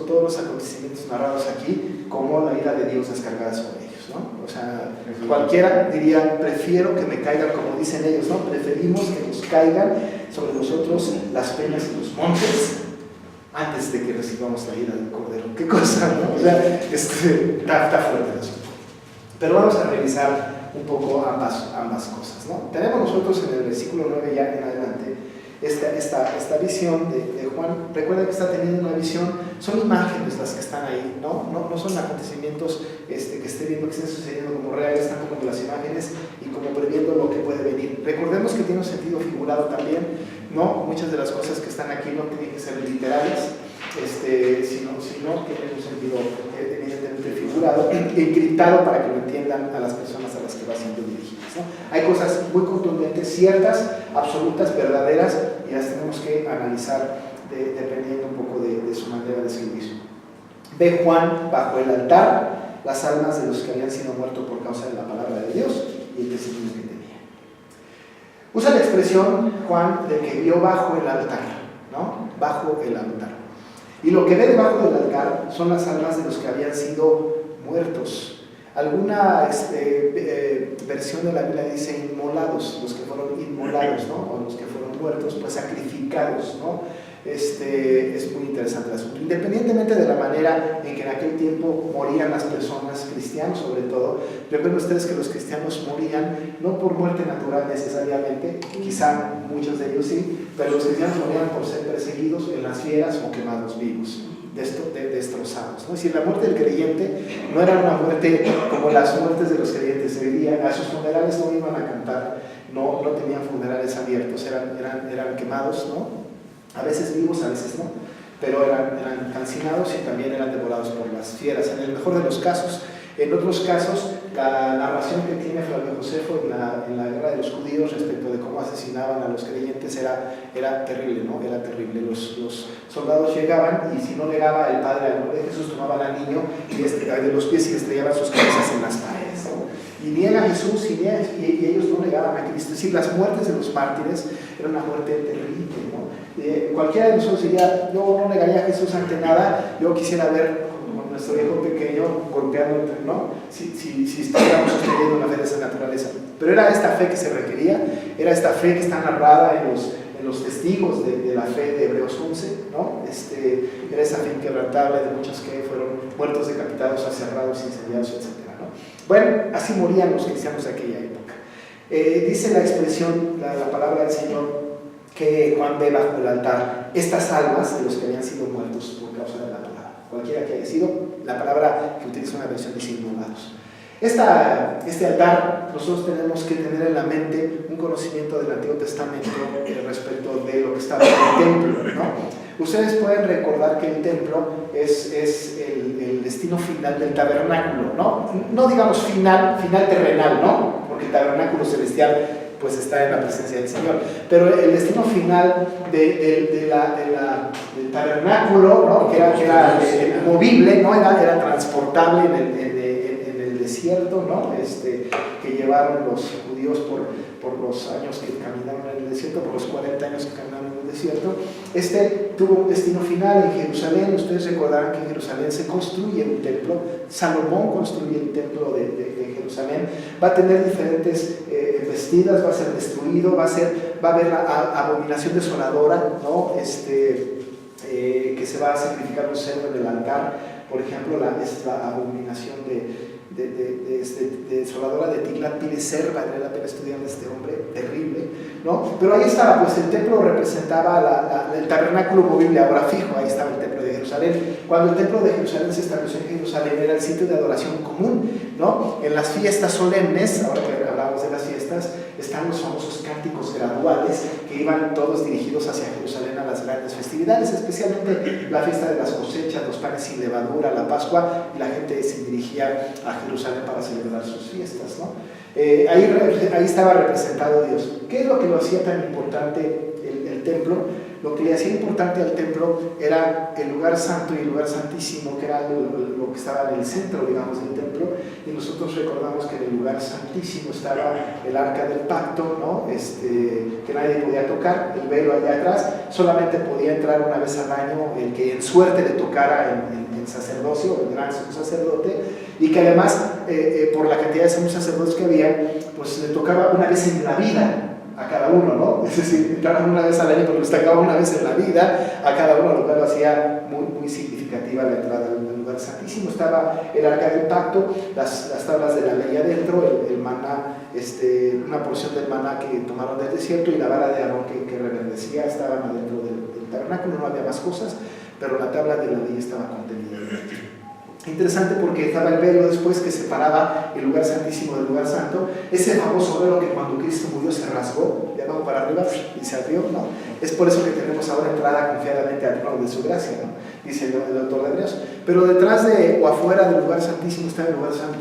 todos los acontecimientos narrados aquí como la ira de Dios descargada sobre ellos, ¿no? O sea, cualquiera diría: prefiero que me caigan, como dicen ellos, ¿no? Preferimos que nos caigan sobre nosotros las peñas y los montes antes de que recibamos la ira del Cordero. ¿Qué cosa, no? O sea, está fuerte el asunto. Pero vamos a revisar un poco ambas cosas, ¿no? Tenemos nosotros en el versículo 9 ya en adelante esta visión de Juan. Recuerda que está teniendo una visión, son imágenes las que están ahí, no son acontecimientos que esté viendo que estén sucediendo como reales, están como las imágenes y como previendo lo que puede venir. Recordemos que tiene un sentido figurado también, ¿no? Muchas de las cosas que están aquí no tienen que ser literales, sino tienen un sentido evidentemente figurado, encriptado para que lo entiendan a las personas a las que va siendo dirigidas, ¿no? Hay cosas muy contundentes, ciertas, absolutas, verdaderas, y las tenemos que analizar dependiendo un poco de su manera de escribir. Ve Juan bajo el altar las almas de los que habían sido muertos por causa de la palabra de Dios y el testimonio que tenía. Usa la expresión Juan de que vio bajo el altar, ¿no? Bajo el altar. Y lo que ve debajo del altar son las almas de los que habían sido muertos. Alguna versión de la Biblia dice inmolados, los que fueron inmolados, ¿no? O los que fueron muertos, pues sacrificados, ¿no? Es muy interesante el asunto. Independientemente de la manera en que en aquel tiempo morían las personas, cristianos sobre todo, recuerden ustedes que los cristianos morían no por muerte natural necesariamente, quizá muchos de ellos sí, pero los cristianos morían por ser perseguidos en las fieras o quemados vivos, destrozados, ¿no? Es decir, la muerte del creyente no era una muerte como las muertes de los creyentes. Se veía, a sus funerales no iban a cantar, no tenían funerales abiertos, eran quemados, ¿no? A veces vivos, a veces no, pero eran calcinados y también eran devorados por las fieras, en el mejor de los casos. En otros casos, la narración que tiene Flavio Josefo en la guerra de los judíos respecto de cómo asesinaban a los creyentes era terrible, ¿no? Era terrible. Los soldados llegaban y si no llegaba el padre al nombre de Jesús, tomaban al niño de los pies y estrellaban sus cabezas en las paredes, ¿no? Y niega a Jesús y ellos no negaban a Cristo. Es decir, las muertes de los mártires era una muerte terrible, ¿no? Cualquiera de nosotros diría: yo no negaría a Jesús ante nada, yo quisiera ver como nuestro hijo pequeño golpeando, ¿no? Si estuviéramos sosteniendo una fe de esa naturaleza. Pero era esta fe que se requería, era esta fe que está narrada en los testigos de la fe de Hebreos 11, ¿no? Era esa fe inquebrantable de muchos que fueron muertos, decapitados, aserrados, incendiados, etc., ¿no? Bueno, así morían los cristianos de aquella época. Dice la expresión, la palabra del Señor, que Juan ve bajo el altar estas almas de los que habían sido muertos por causa de la palabra. Cualquiera que haya sido, la palabra que utiliza una versión dice inmolados. Este altar, nosotros tenemos que tener en la mente un conocimiento del Antiguo Testamento respecto de lo que estaba en el templo, ¿no? Ustedes pueden recordar que el templo es el destino final del tabernáculo, ¿no? No digamos final terrenal, ¿no? Porque el tabernáculo celestial pues está en la presencia del Señor, pero el destino final del tabernáculo, ¿no? que era movible, ¿no? era transportable en el desierto, ¿no? Que llevaron los judíos por los años que caminaron en el desierto, por los 40 años que caminaron en el desierto. Tuvo un destino final en Jerusalén. Ustedes recordarán que en Jerusalén se construye un templo. Salomón construye el templo de Jerusalén. Va a tener diferentes vestidas, va a ser destruido, va a haber la abominación desoladora, ¿no? Que se va a sacrificar un cerdo en el altar. Por ejemplo, es la abominación desoladora de Tiglat-Pileser. Vale la pena estudiar a este hombre, terrible, ¿no? Pero ahí estaba, pues el templo representaba el tabernáculo movible, ahora fijo. Ahí estaba el templo de Jerusalén. Cuando el templo de Jerusalén se estableció en Jerusalén, era el sitio de adoración común, ¿no? En las fiestas solemnes, ahora que hablamos de las fiestas, están los famosos cánticos graduales que iban todos dirigidos hacia Jerusalén a las grandes festividades, especialmente la fiesta de las cosechas, los panes sin levadura, la Pascua, y la gente se dirigía a Jerusalén para celebrar sus fiestas, ¿no? Ahí estaba representado Dios. ¿Qué es lo que lo hacía tan importante el templo? Lo que le hacía importante al templo era el lugar santo y el lugar santísimo, que era lo que estaba en el centro, digamos, del templo. Y nosotros recordamos que en el lugar santísimo estaba el arca del pacto, ¿no? Que nadie podía tocar, el velo allá atrás. Solamente podía entrar una vez al año el que en suerte le tocara en sacerdocio, el gran sacerdote, y que además, por la cantidad de sumos sacerdotes que había, pues le tocaba una vez en la vida a cada uno, ¿no? Es decir, entraban una vez al año, pero les tocaba una vez en la vida a cada uno, lo cual lo hacía muy significativa la entrada al lugar santísimo. Estaba el arca del pacto, las tablas de la ley adentro, el maná, una porción del maná que tomaron del desierto, y la vara de Aarón que reverdecía estaban adentro del tabernáculo. No había más cosas, pero la tabla de la ley estaba contenida dentro. Interesante, porque estaba el velo después que separaba el lugar santísimo del lugar santo, ese famoso velo que cuando Cristo murió se rasgó de abajo para arriba y se abrió, ¿no? Es por eso que tenemos ahora entrada confiadamente al trono de su gracia, ¿no? Dice el autor de Hebreos. Pero detrás o afuera del lugar santísimo está el lugar santo,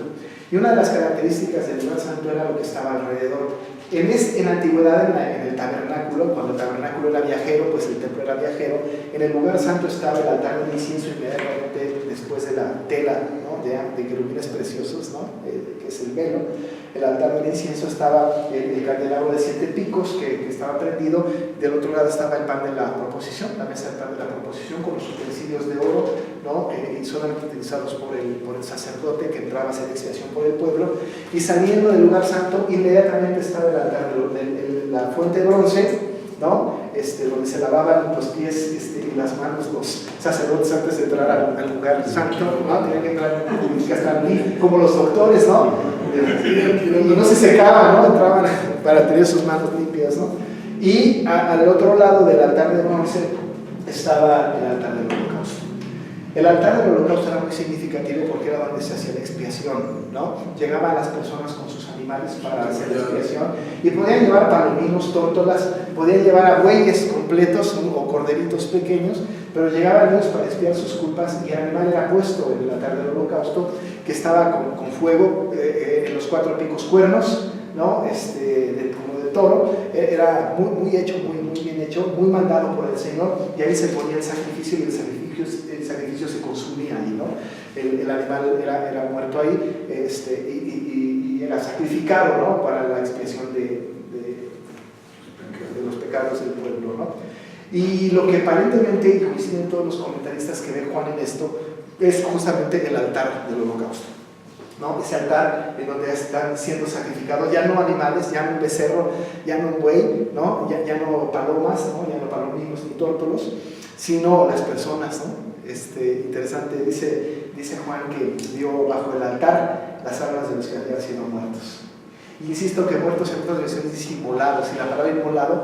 y una de las características del lugar santo era lo que estaba alrededor. En la antigüedad, en el tabernáculo, cuando el tabernáculo era viajero, pues el templo era viajero. En el lugar santo estaba el altar del incienso, inmediatamente después de la tela, ¿no? de querubines preciosos, ¿no? Que es el velo. El altar del incienso estaba el candelabro de 7 picos que estaba prendido. Del otro lado estaba el pan de la proposición, la mesa del pan de la proposición, con los utensilios de oro, ¿no? Y solamente utilizados por el sacerdote que entraba a hacer expiación por el pueblo. Y saliendo del lugar santo, inmediatamente estaba el altar de la fuente de bronce, ¿no? Donde se lavaban los pies y las manos los sacerdotes antes de entrar al lugar santo, ¿no? Tenían que entrar como los doctores, ¿no? Y no se secaban, ¿no? Entraban para tener sus manos limpias, ¿no? Y al otro lado del altar de bronce estaba el altar del holocausto. El altar del holocausto era muy significativo porque era donde se hacía la expiación, ¿no? Llegaban las personas con sus animales para hacer la expiación, y podían llevar palominos, tórtolas, podían llevar a bueyes completos o corderitos pequeños, pero llegaban ellos para expiar sus culpas, y el animal era puesto en el altar del holocausto, que estaba con fuego en los 4 picos cuernos, ¿no? Como de toro. Era muy hecho, muy bien hecho, muy mandado por el Señor, y ahí se ponía el sacrificio, y el sacrificio se consumía ahí, ¿no? El animal era muerto ahí, y era sacrificado, ¿no? Para la expiación de los pecados del pueblo, ¿no? Y lo que aparentemente, y coinciden todos los comentaristas que ven Juan en esto, es justamente el altar del holocausto, ¿no? Ese altar en donde están siendo sacrificados ya no animales, ya no un becerro, ya no un buey, ¿no? Ya no palomas, ¿no? Ya no palominos ni tórtolos, sino las personas, ¿no? Interesante, dice Juan que vio bajo el altar las almas de los que habían sido muertos. Y insisto que muertos en otras versiones dice inmolados, y la palabra inmolado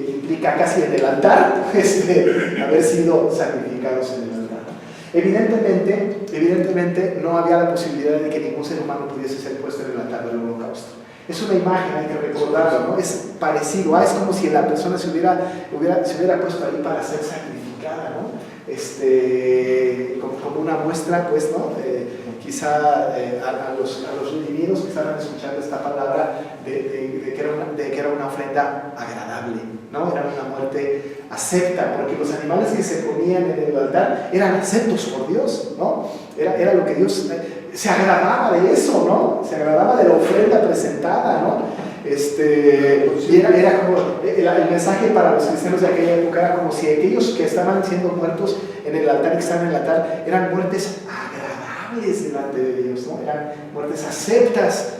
implica casi en el altar haber sido sacrificados en el altar. Evidentemente no había la posibilidad de que ningún ser humano pudiese ser puesto en el altar del holocausto. Es una imagen, hay que recordarlo, ¿no? Es parecido, es como si la persona se hubiera puesto ahí para ser sacrificada, ¿no? Como una muestra, pues, ¿no? Quizá a los redimidos que estaban escuchando esta palabra de que era una ofrenda agradable, ¿no? Era una muerte acepta, porque los animales que se ponían en el altar eran aceptos por Dios, ¿no? Era lo que Dios se agradaba de eso, ¿no? Se agradaba de la ofrenda presentada, ¿no? Y era como el mensaje para los cristianos de aquella época era como si aquellos que estaban siendo muertos en el altar y que estaban en el altar eran muertes agradables delante de Dios, ¿no? Eran muertes aceptas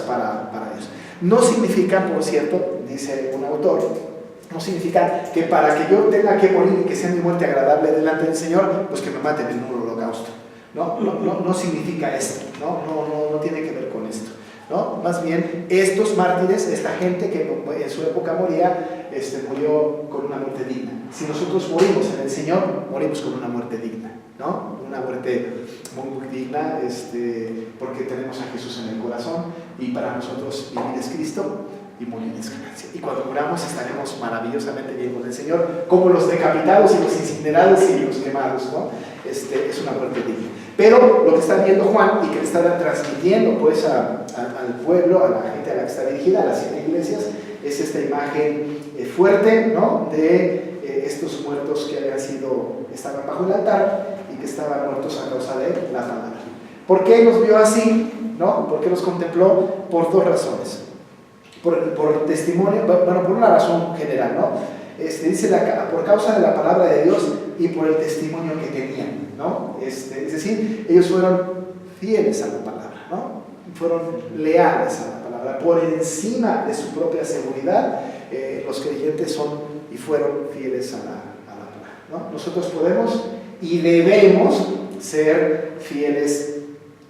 para Dios. No significa, por cierto, dice un autor, no significa que para que yo tenga que morir y que sea mi muerte agradable delante del Señor, pues que me maten en un holocausto. No significa esto, no tiene que ver con esto, ¿no? Más bien, estos mártires, esta gente que en su época moría, murió con una muerte digna. Si nosotros morimos en el Señor, morimos con una muerte digna, ¿no? Una muerte muy digna, porque tenemos a Jesús en el corazón, y para nosotros vivir es Cristo y morir es ganancia. Y cuando muramos estaremos maravillosamente bien con el Señor, como los decapitados y los incinerados y los quemados, ¿no? Es una muerte digna. Pero lo que está viendo Juan y que le está transmitiendo pues al pueblo, a la gente a la que está dirigida, a las 7 iglesias, es esta imagen fuerte, ¿no? De estos muertos que estaban bajo el altar y que estaban muertos a causa de la palabra. ¿Por qué los vio así? ¿No? ¿Por qué los contempló? Por 2 razones. Por testimonio, bueno, por una razón general, ¿no? Dice por causa de la palabra de Dios y por el testimonio que tenían, ¿no? Es decir, ellos fueron fieles a la palabra, ¿no? Fueron leales a la palabra. Por encima de su propia seguridad, los creyentes son y fueron fieles a la palabra, ¿no? Nosotros podemos y debemos ser fieles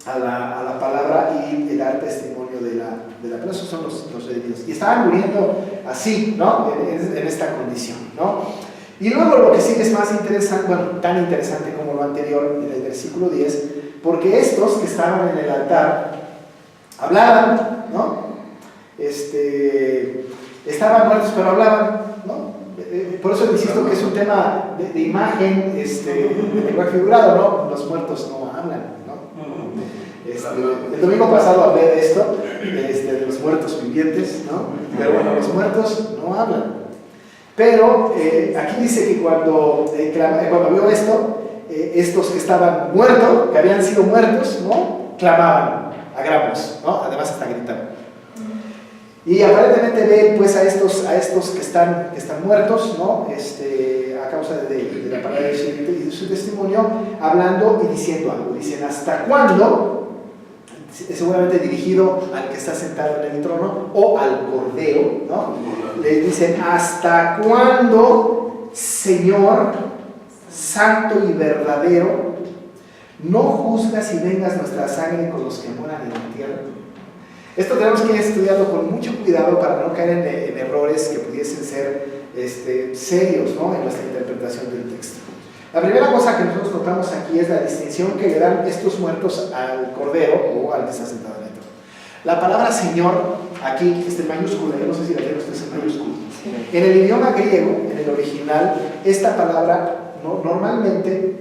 a la palabra y dar testimonio de la palabra. Esos son los redimidos. Y estaban muriendo así, ¿no? En esta condición, ¿no? Y luego lo que sigue es más interesante, bueno, tan interesante como lo anterior en el versículo 10, porque estos que estaban en el altar hablaban, ¿no? Estaban muertos pero hablaban, ¿no? Por eso insisto que es un tema de imagen, de lenguaje figurado, ¿no? Los muertos no hablan, ¿no? El domingo pasado hablé de esto, de los muertos vivientes, ¿no? Pero bueno, los muertos no hablan. Pero aquí dice que cuando vio esto, estos que estaban muertos, que habían sido muertos, ¿no? Clamaban a gran voz, ¿no? Además hasta gritaban. Y aparentemente ven pues a estos que están muertos, ¿no? A causa de la palabra de Dios y de su testimonio, hablando y diciendo algo. Dicen, ¿hasta cuándo? Seguramente dirigido al que está sentado en el trono o al Cordero, ¿no? Le dicen, ¿hasta cuándo, Señor, santo y verdadero, no juzgas y vengas nuestra sangre con los que moran en la tierra? Esto tenemos que ir estudiando con mucho cuidado para no caer en errores que pudiesen ser serios, ¿no? En nuestra interpretación del texto. La primera cosa que nosotros notamos aquí es la distinción que le dan estos muertos al Cordero o al que está sentado en el trono. La palabra Señor, aquí en mayúscula, yo no sé si la tienen ustedes en mayúscula. En el idioma griego, en el original, esta palabra normalmente,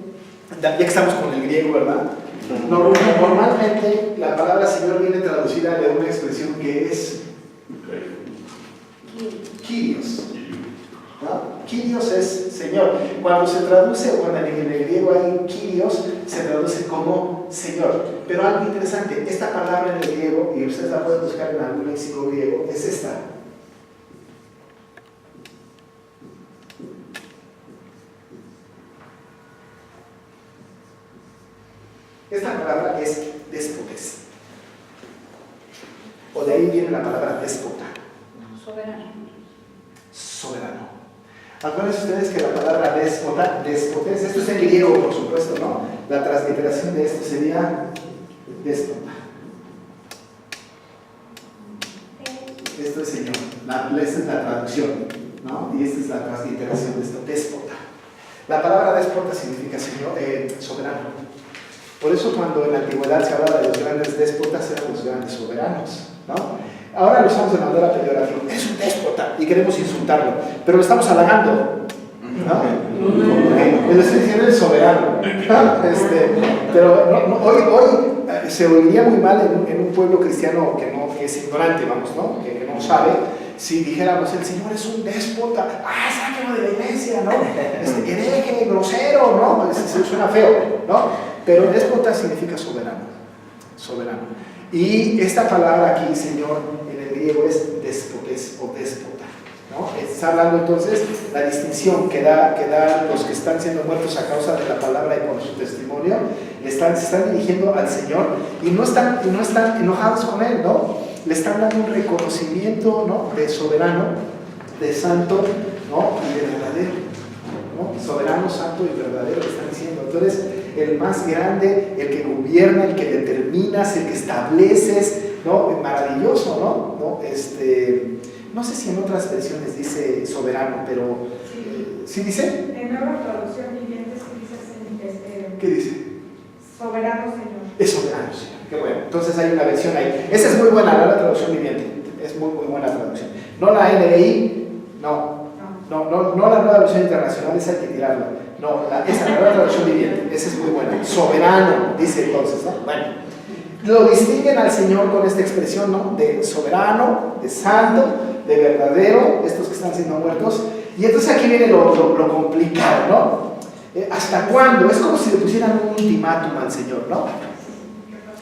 ya que estamos con el griego, ¿verdad? Normalmente la palabra Señor viene traducida de una expresión que es Kyrios, ¿no? Kyrios es Señor. Cuando se traduce, cuando en el griego hay Kyrios, se traduce como Señor. Pero algo interesante, esta palabra en el griego, y ustedes la pueden buscar en algún léxico griego, es esta. Esta palabra es déspotes. O de ahí viene la palabra déspota. Soberano. Acuérdense ustedes que la palabra déspota, déspotes, esto es en griego, por supuesto, ¿no? La transliteración de esto sería déspota. Esto es Señor. Esta es la traducción, ¿no? Y esta es la transliteración de esto, déspota. La palabra déspota significa Señor, soberano. Por eso cuando en la antigüedad se hablaba de los grandes déspotas, eran los grandes soberanos, ¿no? Ahora lo usamos de manera peyorativa, es un déspota y queremos insultarlo, pero lo estamos halagando, ¿no? Le estoy diciendo el soberano, ¿no? Pero hoy se oiría muy mal en un pueblo cristiano que es ignorante, vamos, ¿no? Que no sabe, si dijéramos el Señor es un déspota, sáquenlo de la iglesia, ¿no? Hereje, grosero, ¿no? Suena feo, ¿no? Pero déspota significa soberano, soberano. Y esta palabra aquí, Señor, en el griego es despotes o déspota, ¿no? Está hablando entonces la distinción que da los que están siendo muertos a causa de la palabra y por su testimonio, se están dirigiendo al Señor y no están enojados con Él, ¿no? le están dando un reconocimiento, ¿no?, de soberano, de santo, ¿no?, y de verdadero, ¿no? Soberano, santo y verdadero, le están diciendo. Tú eres el más grande, el que gobierna, el que determinas, el que estableces, ¿no? Maravilloso, ¿no? No sé si en otras versiones dice soberano, pero ¿sí dice? En Nueva Traducción Viviente sí dice ¿Qué dice? soberano Señor. Es soberano, Señor. Qué bueno. Entonces hay una versión ahí. Esa es muy buena, la traducción viviente. Es muy buena traducción. No la NBI, no la nueva versión internacional, esa hay que tirarla. No, esa, la nueva traducción viviente. Esa es muy buena. Soberano, dice entonces, ¿no? Bueno. Lo distinguen al Señor con esta expresión, ¿no?, de soberano, de santo, de verdadero, estos que están siendo muertos. Y entonces aquí viene lo complicado, ¿no? ¿Hasta cuándo? Es como si le pusieran un ultimátum al Señor, ¿no?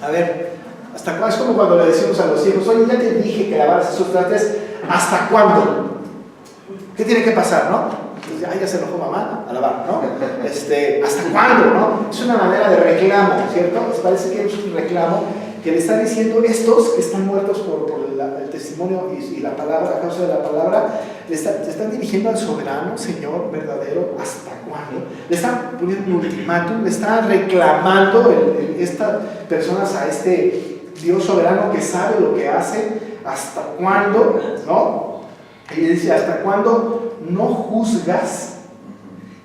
A ver, ¿hasta cuándo? Es como cuando le decimos a los hijos, oye, ya te dije que lavaras esos trastes, ¿hasta cuándo? ¿Qué tiene que pasar, no? Pues ya se enojó mamá a lavar, ¿no? ¿Hasta cuándo, no? Es una manera de reclamo, ¿cierto? Parece que es un reclamo que le está diciendo estos que están muertos por el testimonio y la palabra, a causa de la palabra, le están dirigiendo al soberano, Señor verdadero, ¿hasta cuándo? Le están poniendo un ultimátum, le están reclamando estas personas a este Dios soberano que sabe lo que hace, ¿hasta cuándo? ¿No? Y le dice, ¿hasta cuándo no juzgas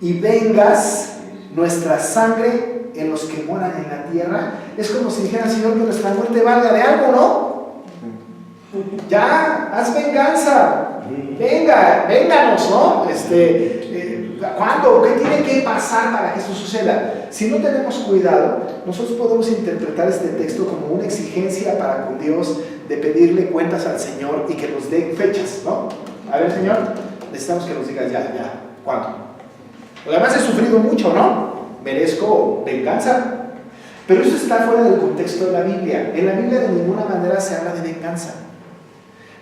y vengas nuestra sangre en los que moran en la tierra? Es como si dijeran, Señor, que nuestra muerte valga de algo, ¿no? Ya, haz venganza. Vénganos, ¿no? ¿Cuándo? ¿Qué tiene que pasar para que eso suceda? Si no tenemos cuidado, nosotros podemos interpretar este texto como una exigencia para con Dios de pedirle cuentas al Señor y que nos dé fechas, ¿no? A ver, Señor, necesitamos que nos digas ya, ¿cuándo? Además he sufrido mucho, ¿no? Merezco venganza. Pero eso está fuera del contexto de la Biblia. En la Biblia de ninguna manera se habla de venganza.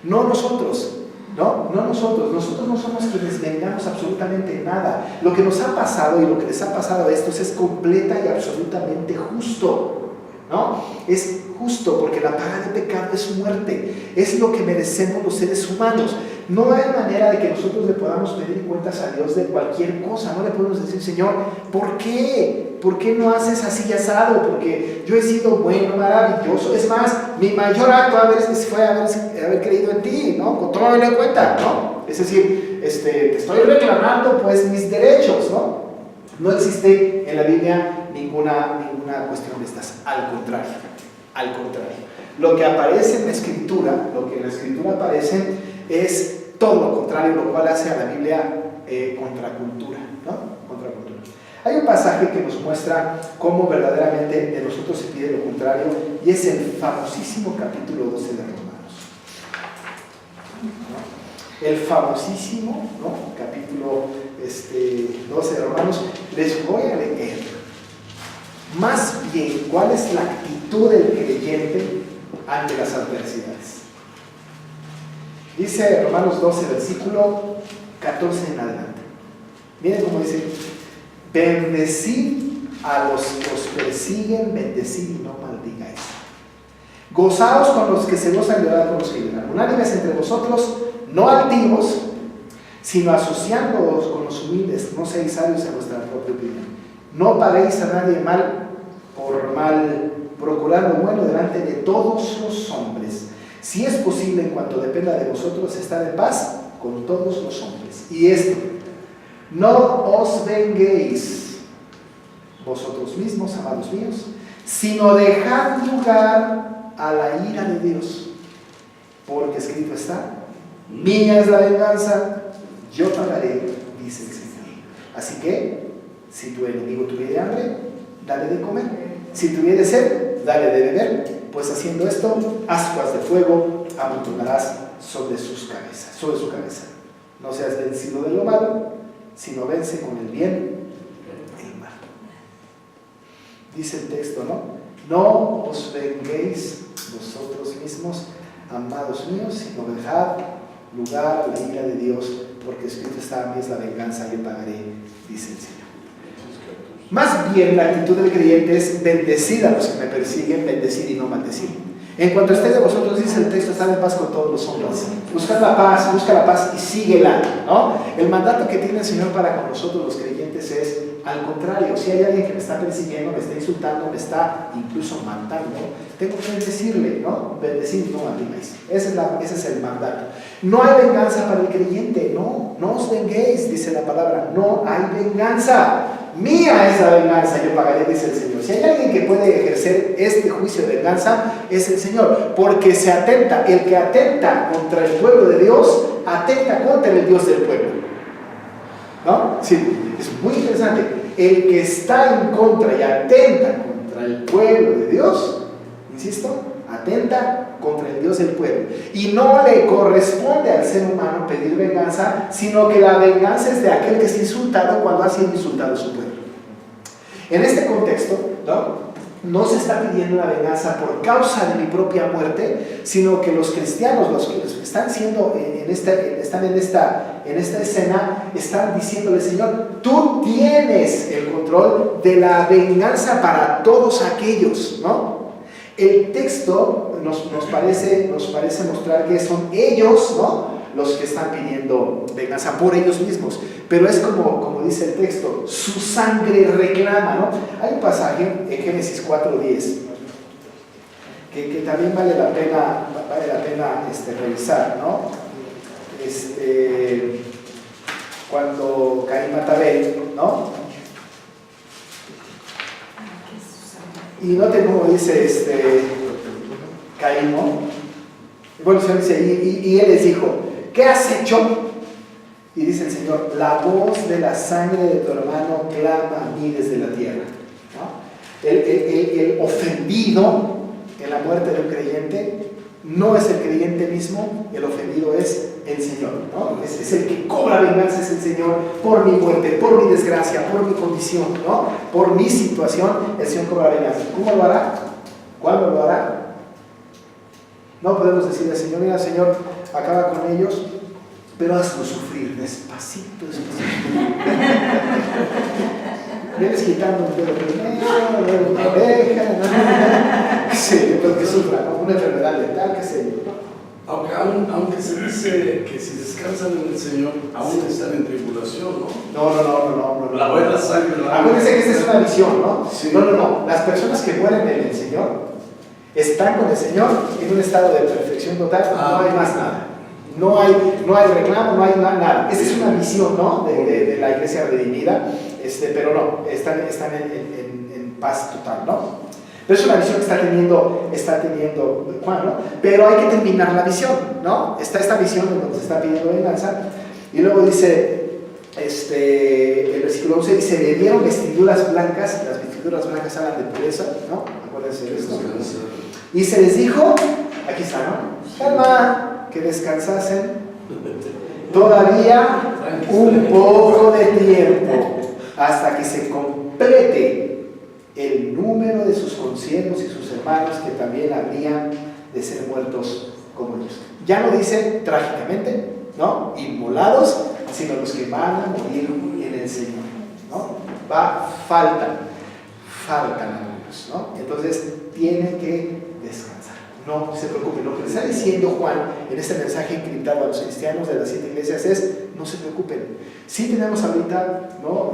No nosotros. Nosotros no somos quienes vengamos absolutamente nada. Lo que nos ha pasado y lo que les ha pasado a estos es completa y absolutamente justo, ¿no? Es justo porque la paga de pecado es muerte. Es lo que merecemos los seres humanos. No hay manera de que nosotros le podamos pedir cuentas a Dios de cualquier cosa. No le podemos decir, Señor, ¿por qué? ¿Por qué no haces así asado? Porque yo he sido bueno, maravilloso. Es más, mi mayor acto fue haber creído en ti, ¿no? Tómamelo en cuenta, ¿no? Es decir, te estoy reclamando pues mis derechos, ¿no? No existe en la Biblia ninguna cuestión de estas. Al contrario. Lo que aparece en la Escritura, aparece es todo lo contrario, lo cual hace a la Biblia contracultura, ¿no? Contracultura. Hay un pasaje que nos muestra cómo verdaderamente de nosotros se pide lo contrario, y es el famosísimo capítulo 12 de Romanos, ¿no? El famosísimo, ¿no?, capítulo 12 de Romanos. Les voy a leer más bien cuál es la actitud del creyente ante las adversidades. Dice Romanos 12, versículo 14 en adelante. Miren cómo dice: bendecid a los que os persiguen, bendecid y no maldigáis. Gozaos con los que se gozan, llorad con los que lloran. Unánimes entre vosotros, no altivos, sino asociándoos con los humildes. No seáis sabios en vuestra propia opinión. No paguéis a nadie mal por mal, procurad lo bueno delante de todos los hombres. Si es posible, en cuanto dependa de vosotros, estar en paz con todos los hombres. Y esto: no os venguéis vosotros mismos, amados míos, sino dejad lugar a la ira de Dios, porque escrito está: mía es la venganza, yo pagaré, dice el Señor. Así que, si tu enemigo tuviere hambre, dale de comer; si tuviere sed, dale de beber, pues haciendo esto, ascuas de fuego amontonarás sobre su cabeza. No seas vencido de lo malo, sino vence con el bien el mal. Dice el texto, ¿no? No os venguéis vosotros mismos, amados míos, sino dejad lugar a la ira de Dios, porque escrito está: a mí es la venganza, yo pagaré, dice el Señor. Más bien, la actitud del creyente es: bendecid a los que me persiguen, bendecid y no maldecid. En cuanto estéis de vosotros, dice el texto, estad en paz con todos los hombres. Busca la paz y síguela, ¿no? El mandato que tiene el Señor para con nosotros los creyentes es, al contrario, si hay alguien que me está persiguiendo, me está insultando, me está incluso matando, tengo que bendecirle, ¿no? Bendecir, no maldigáis. Ese es el mandato. No hay venganza para el creyente, no os venguéis, dice la palabra, no hay venganza. Mía es la venganza, yo pagaré, dice el Señor. Si hay alguien que puede ejercer este juicio de venganza, es el Señor, porque se atenta, el que atenta contra el pueblo de Dios, atenta contra el Dios del pueblo, ¿no? Sí, es muy interesante. El que está en contra y atenta contra el pueblo de Dios, insisto, atenta contra el Dios del pueblo. Y no le corresponde al ser humano pedir venganza, sino que la venganza es de aquel que es insultado cuando ha sido insultado su pueblo. En este contexto, no se está pidiendo la venganza por causa de mi propia muerte, sino que los cristianos, los que están siendo están en esta escena, están diciéndole, Señor, tú tienes el control de la venganza para todos aquellos, ¿no? El texto nos parece mostrar que son ellos, ¿no?, los que están pidiendo venganza por ellos mismos, pero es como dice el texto, su sangre reclama, ¿no? Hay un pasaje en Génesis 4:10 que también vale la pena revisar, ¿no? Cuando Caín mata a Abel, ¿no? Y noten cómo dice Caín, ¿no? Bueno, el Señor dice, y él les dijo, ¿qué has hecho? Y dice el Señor, la voz de la sangre de tu hermano clama a mí desde la tierra, ¿no? El ofendido en la muerte de un creyente no es el creyente mismo, el ofendido es el Señor, ¿no? Es el que cobra venganza, es el Señor por mi muerte, por mi desgracia, por mi condición, ¿no? Por mi situación, el Señor cobra venganza. ¿Cómo lo hará? ¿Cuándo lo hará? No podemos decirle al Señor, mira, Señor, acaba con ellos, pero hazlo sufrir despacito, despacito. Vienes quitando un dedo primero, luego una oreja, ¿no? Sí, porque sufra, ¿no? Una enfermedad letal, qué sé yo. Aunque se dice que si descansan en el Señor, aún están en tribulación, ¿no? No. La buena sangre. Acuérdense que esta es una visión, ¿no? Sí. No. Las personas que mueren en el Señor están con el Señor en un estado de perfección total, no hay más nada. No hay reclamo, no hay nada. Esa es una visión, ¿no?, de la iglesia redimida, pero no, están en paz total, ¿no? Pero es una visión que está teniendo Juan, ¿no? Pero hay que terminar la visión, ¿no? Está esta visión en donde se está pidiendo venganza, y luego dice, el versículo 11 dice, le dieron vestiduras blancas, las vestiduras blancas hablan de pureza, ¿no? Acuérdense de esto. Y se les dijo, aquí está, ¿no? Calma, que descansasen todavía un poco de tiempo hasta que se complete el número de sus consiervos y sus hermanos que también habrían de ser muertos como ellos. Ya no dice trágicamente, ¿no?, inmolados, sino los que van a morir en el Señor, ¿no? Faltan algunos, ¿no? Entonces tienen que descansar. No se preocupen. Lo que le está diciendo Juan en este mensaje encriptado a los cristianos de las 7 iglesias es: no se preocupen. Sí tenemos ahorita, ¿no?,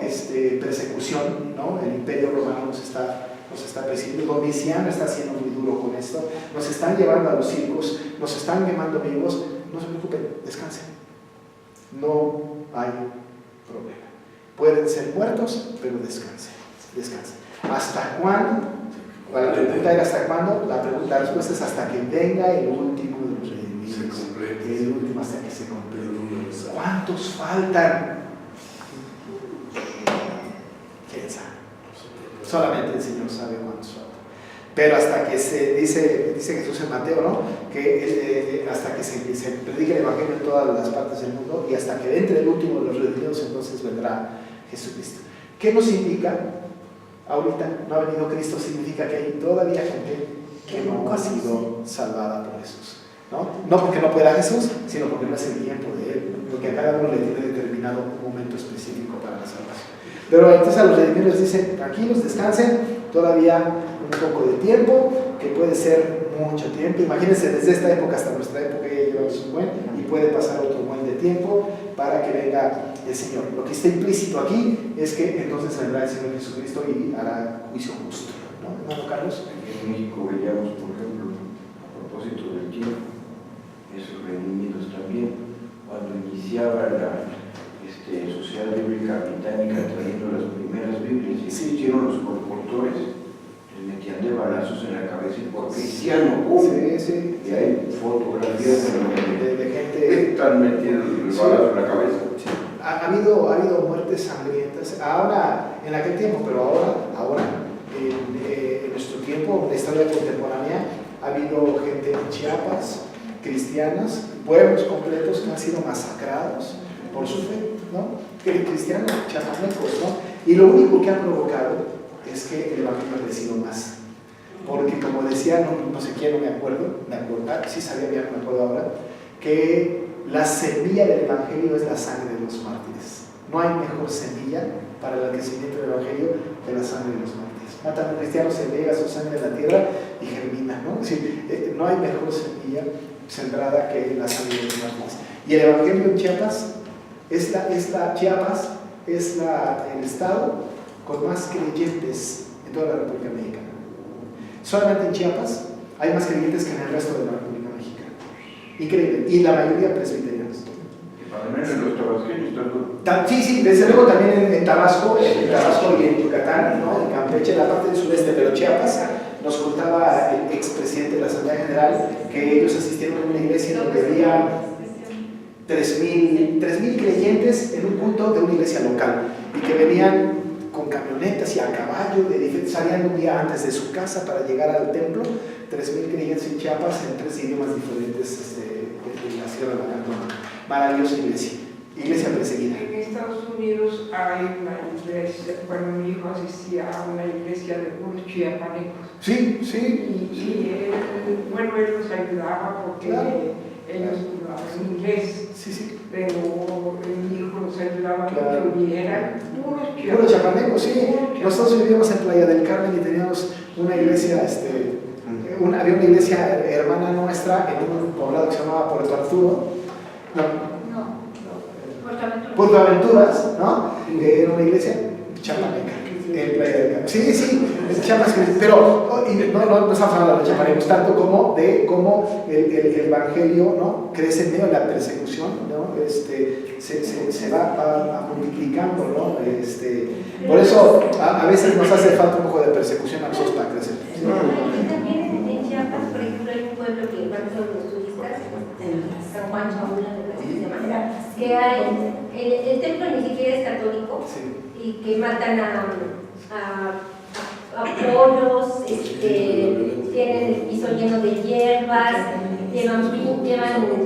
persecución, ¿no? El Imperio Romano nos está persiguiendo. Domiciano está siendo muy duro con esto. Nos están llevando a los circos, nos están quemando vivos. No se preocupen, descansen. No hay problema. Pueden ser muertos, pero descansen. ¿Hasta cuándo? La pregunta era ¿hasta cuándo? La respuesta es hasta que venga el último de los redimidos. El último hasta que se complete. ¿Cuántos faltan? ¿Quién sabe? Solamente el Señor sabe cuántos faltan. Pero hasta que dice Jesús en Mateo, ¿no?, que hasta que se predique el Evangelio en todas las partes del mundo, y hasta que entre el último de los redimidos, entonces vendrá Jesucristo. ¿Qué nos indica? Ahorita no ha venido Cristo, significa que hay todavía gente que no ha sido salvada por Jesús, ¿no? No porque no pueda Jesús, sino porque no es el tiempo de Él, porque a cada uno le tiene determinado un momento específico para la salvación. Pero entonces a los redimidos les dicen: tranquilos, descansen, todavía un poco de tiempo, que puede ser mucho tiempo. Imagínense, desde esta época hasta nuestra época ya llevamos un buen, y puede pasar otro buen de tiempo para que venga el Señor. Lo que está implícito aquí es que entonces vendrá el Señor Jesucristo y hará juicio justo, ¿no, hermano Carlos? En México veíamos, por ejemplo, a propósito del tiempo, esos reunidos también, cuando iniciaba la Sociedad Bíblica Británica trayendo las primeras Biblias, y se hicieron los colportores, les metían de balazos en la cabeza y por cristiano, Sí, sí. y hay fotografías de gente. están metidos el balazo en la cabeza. Sí. Ha habido muertes sangrientas, ahora, en aquel tiempo, pero ahora en nuestro tiempo, en la historia contemporánea, ha habido gente en Chiapas, cristianas, pueblos completos que han sido masacrados por su fe, ¿no? Cristianos chiapanecos, ¿no? Y lo único que ha provocado es que el evangelio ha crecido más. Porque como decía, no sé quién, no me acuerdo, sí sabía bien, no me acuerdo ahora, que la semilla del evangelio es la sangre de los mártires. No hay mejor semilla para el crecimiento del evangelio que la sangre de los mártires. Matan a un cristiano, se riega su sangre en la tierra y germina, ¿no? Es decir, no hay mejor semilla sembrada que la sangre de los mártires. Y el evangelio en Chiapas Chiapas es el estado con más creyentes en toda la República Mexicana. Solamente en Chiapas hay más creyentes que en el resto de la República Mexicana. Increíble. Y la mayoría presbiterianos. Además, en los tabasqueños Sí, desde luego también en Tabasco y en Yucatán, ¿no? En Campeche, la parte del sureste, pero Chiapas, nos contaba el expresidente de la Asamblea General que ellos asistieron a una iglesia donde había 3,000 creyentes en un culto de una iglesia local y que venían con camionetas y a caballo, salían un día antes de su casa para llegar al templo. 3,000 creyentes en Chiapas en 3 idiomas diferentes de la Sierra de la Cantona. Maravillosa iglesia perseguida. En Estados Unidos hay una iglesia, bueno, mi hijo asistía a una iglesia de puros chiapanecos. Sí. Y él los ayudaba porque ellos hablaban inglés. Sí. Pero mi hijo los ayudaba mucho y eran puros chiapanecos, sí. Nosotros vivíamos en Playa del Carmen y teníamos una iglesia, había una iglesia hermana nuestra en un poblado que se llamaba Puerto Arturo. Puerto Aventuras, ¿no? Era una iglesia chapaneca. Sí, Chiapas, pero no estamos hablando de chapanecos tanto como de cómo el evangelio, ¿no? Crece en medio de la persecución, ¿no? Se va multiplicando, ¿no? Por eso a veces nos hace falta un poco de persecución a nosotros para crecer. También en Chiapas, por ejemplo, hay un pueblo que van todos los turistas, en San Juan Chaula, que hay, el templo ni siquiera es católico, y que matan a pollos, tienen el piso lleno de hierbas, llevan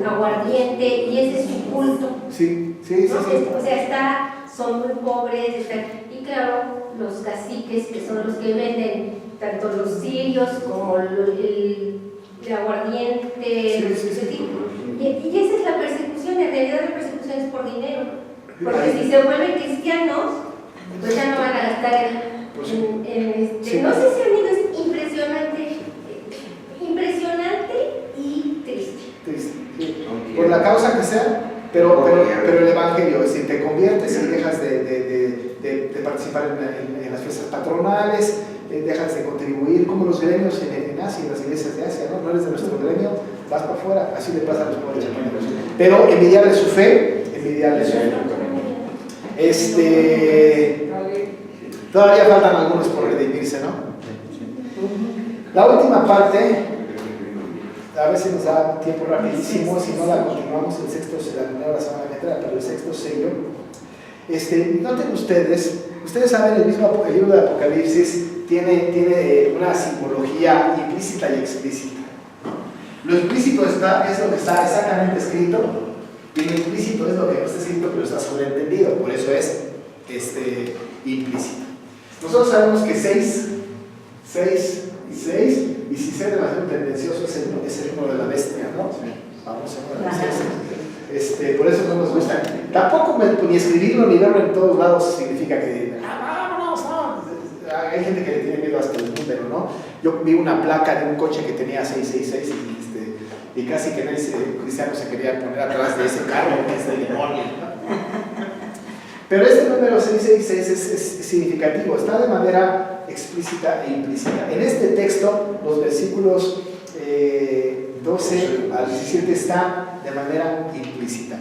aguardiente, y ese es su culto. Sí. O sea, son muy pobres, y claro, los caciques, que son los que venden tanto los cirios como el aguardiente, y esa es la persecución. En realidad la persecución es por dinero, porque si se vuelven cristianos, pues ya no van a gastar no sé si han ido, es impresionante y triste. Por la causa que sea, pero el evangelio, es decir, te conviertes y dejas de participar en las fiestas patronales, dejas de contribuir, como los gremios en Asia, en las iglesias de Asia, ¿no? No eres de nuestro gremio, vas para afuera, así le pasa a los pobres chiapanecos. Pero envidiarle su fe. Todavía faltan algunos por redimirse, ¿no? La última parte, a veces nos da tiempo rapidísimo, si no la continuamos, el sexto pero el sexto sello. Noten ustedes saben, el libro de Apocalipsis tiene una simbología implícita y explícita. Lo implícito es lo que está exactamente escrito, y lo implícito es lo que no está escrito pero está sobreentendido, por eso es implícito. Nosotros sabemos que 6 y 6, y si ser demasiado tendencioso es el número de la bestia, ¿no? Vamos a ver. Por eso no nos gusta. Tampoco ni escribirlo ni verlo en todos lados significa que vámonos, no. Hay gente que le tiene miedo hasta el número, ¿no? Yo vivo una placa de un coche que tenía 666 y casi que nadie cristiano se quería poner atrás de ese carro, ese demonio, ¿no? Pero este número 666 es significativo, está de manera explícita e implícita. En este texto, los versículos 12 al 17 está de manera implícita.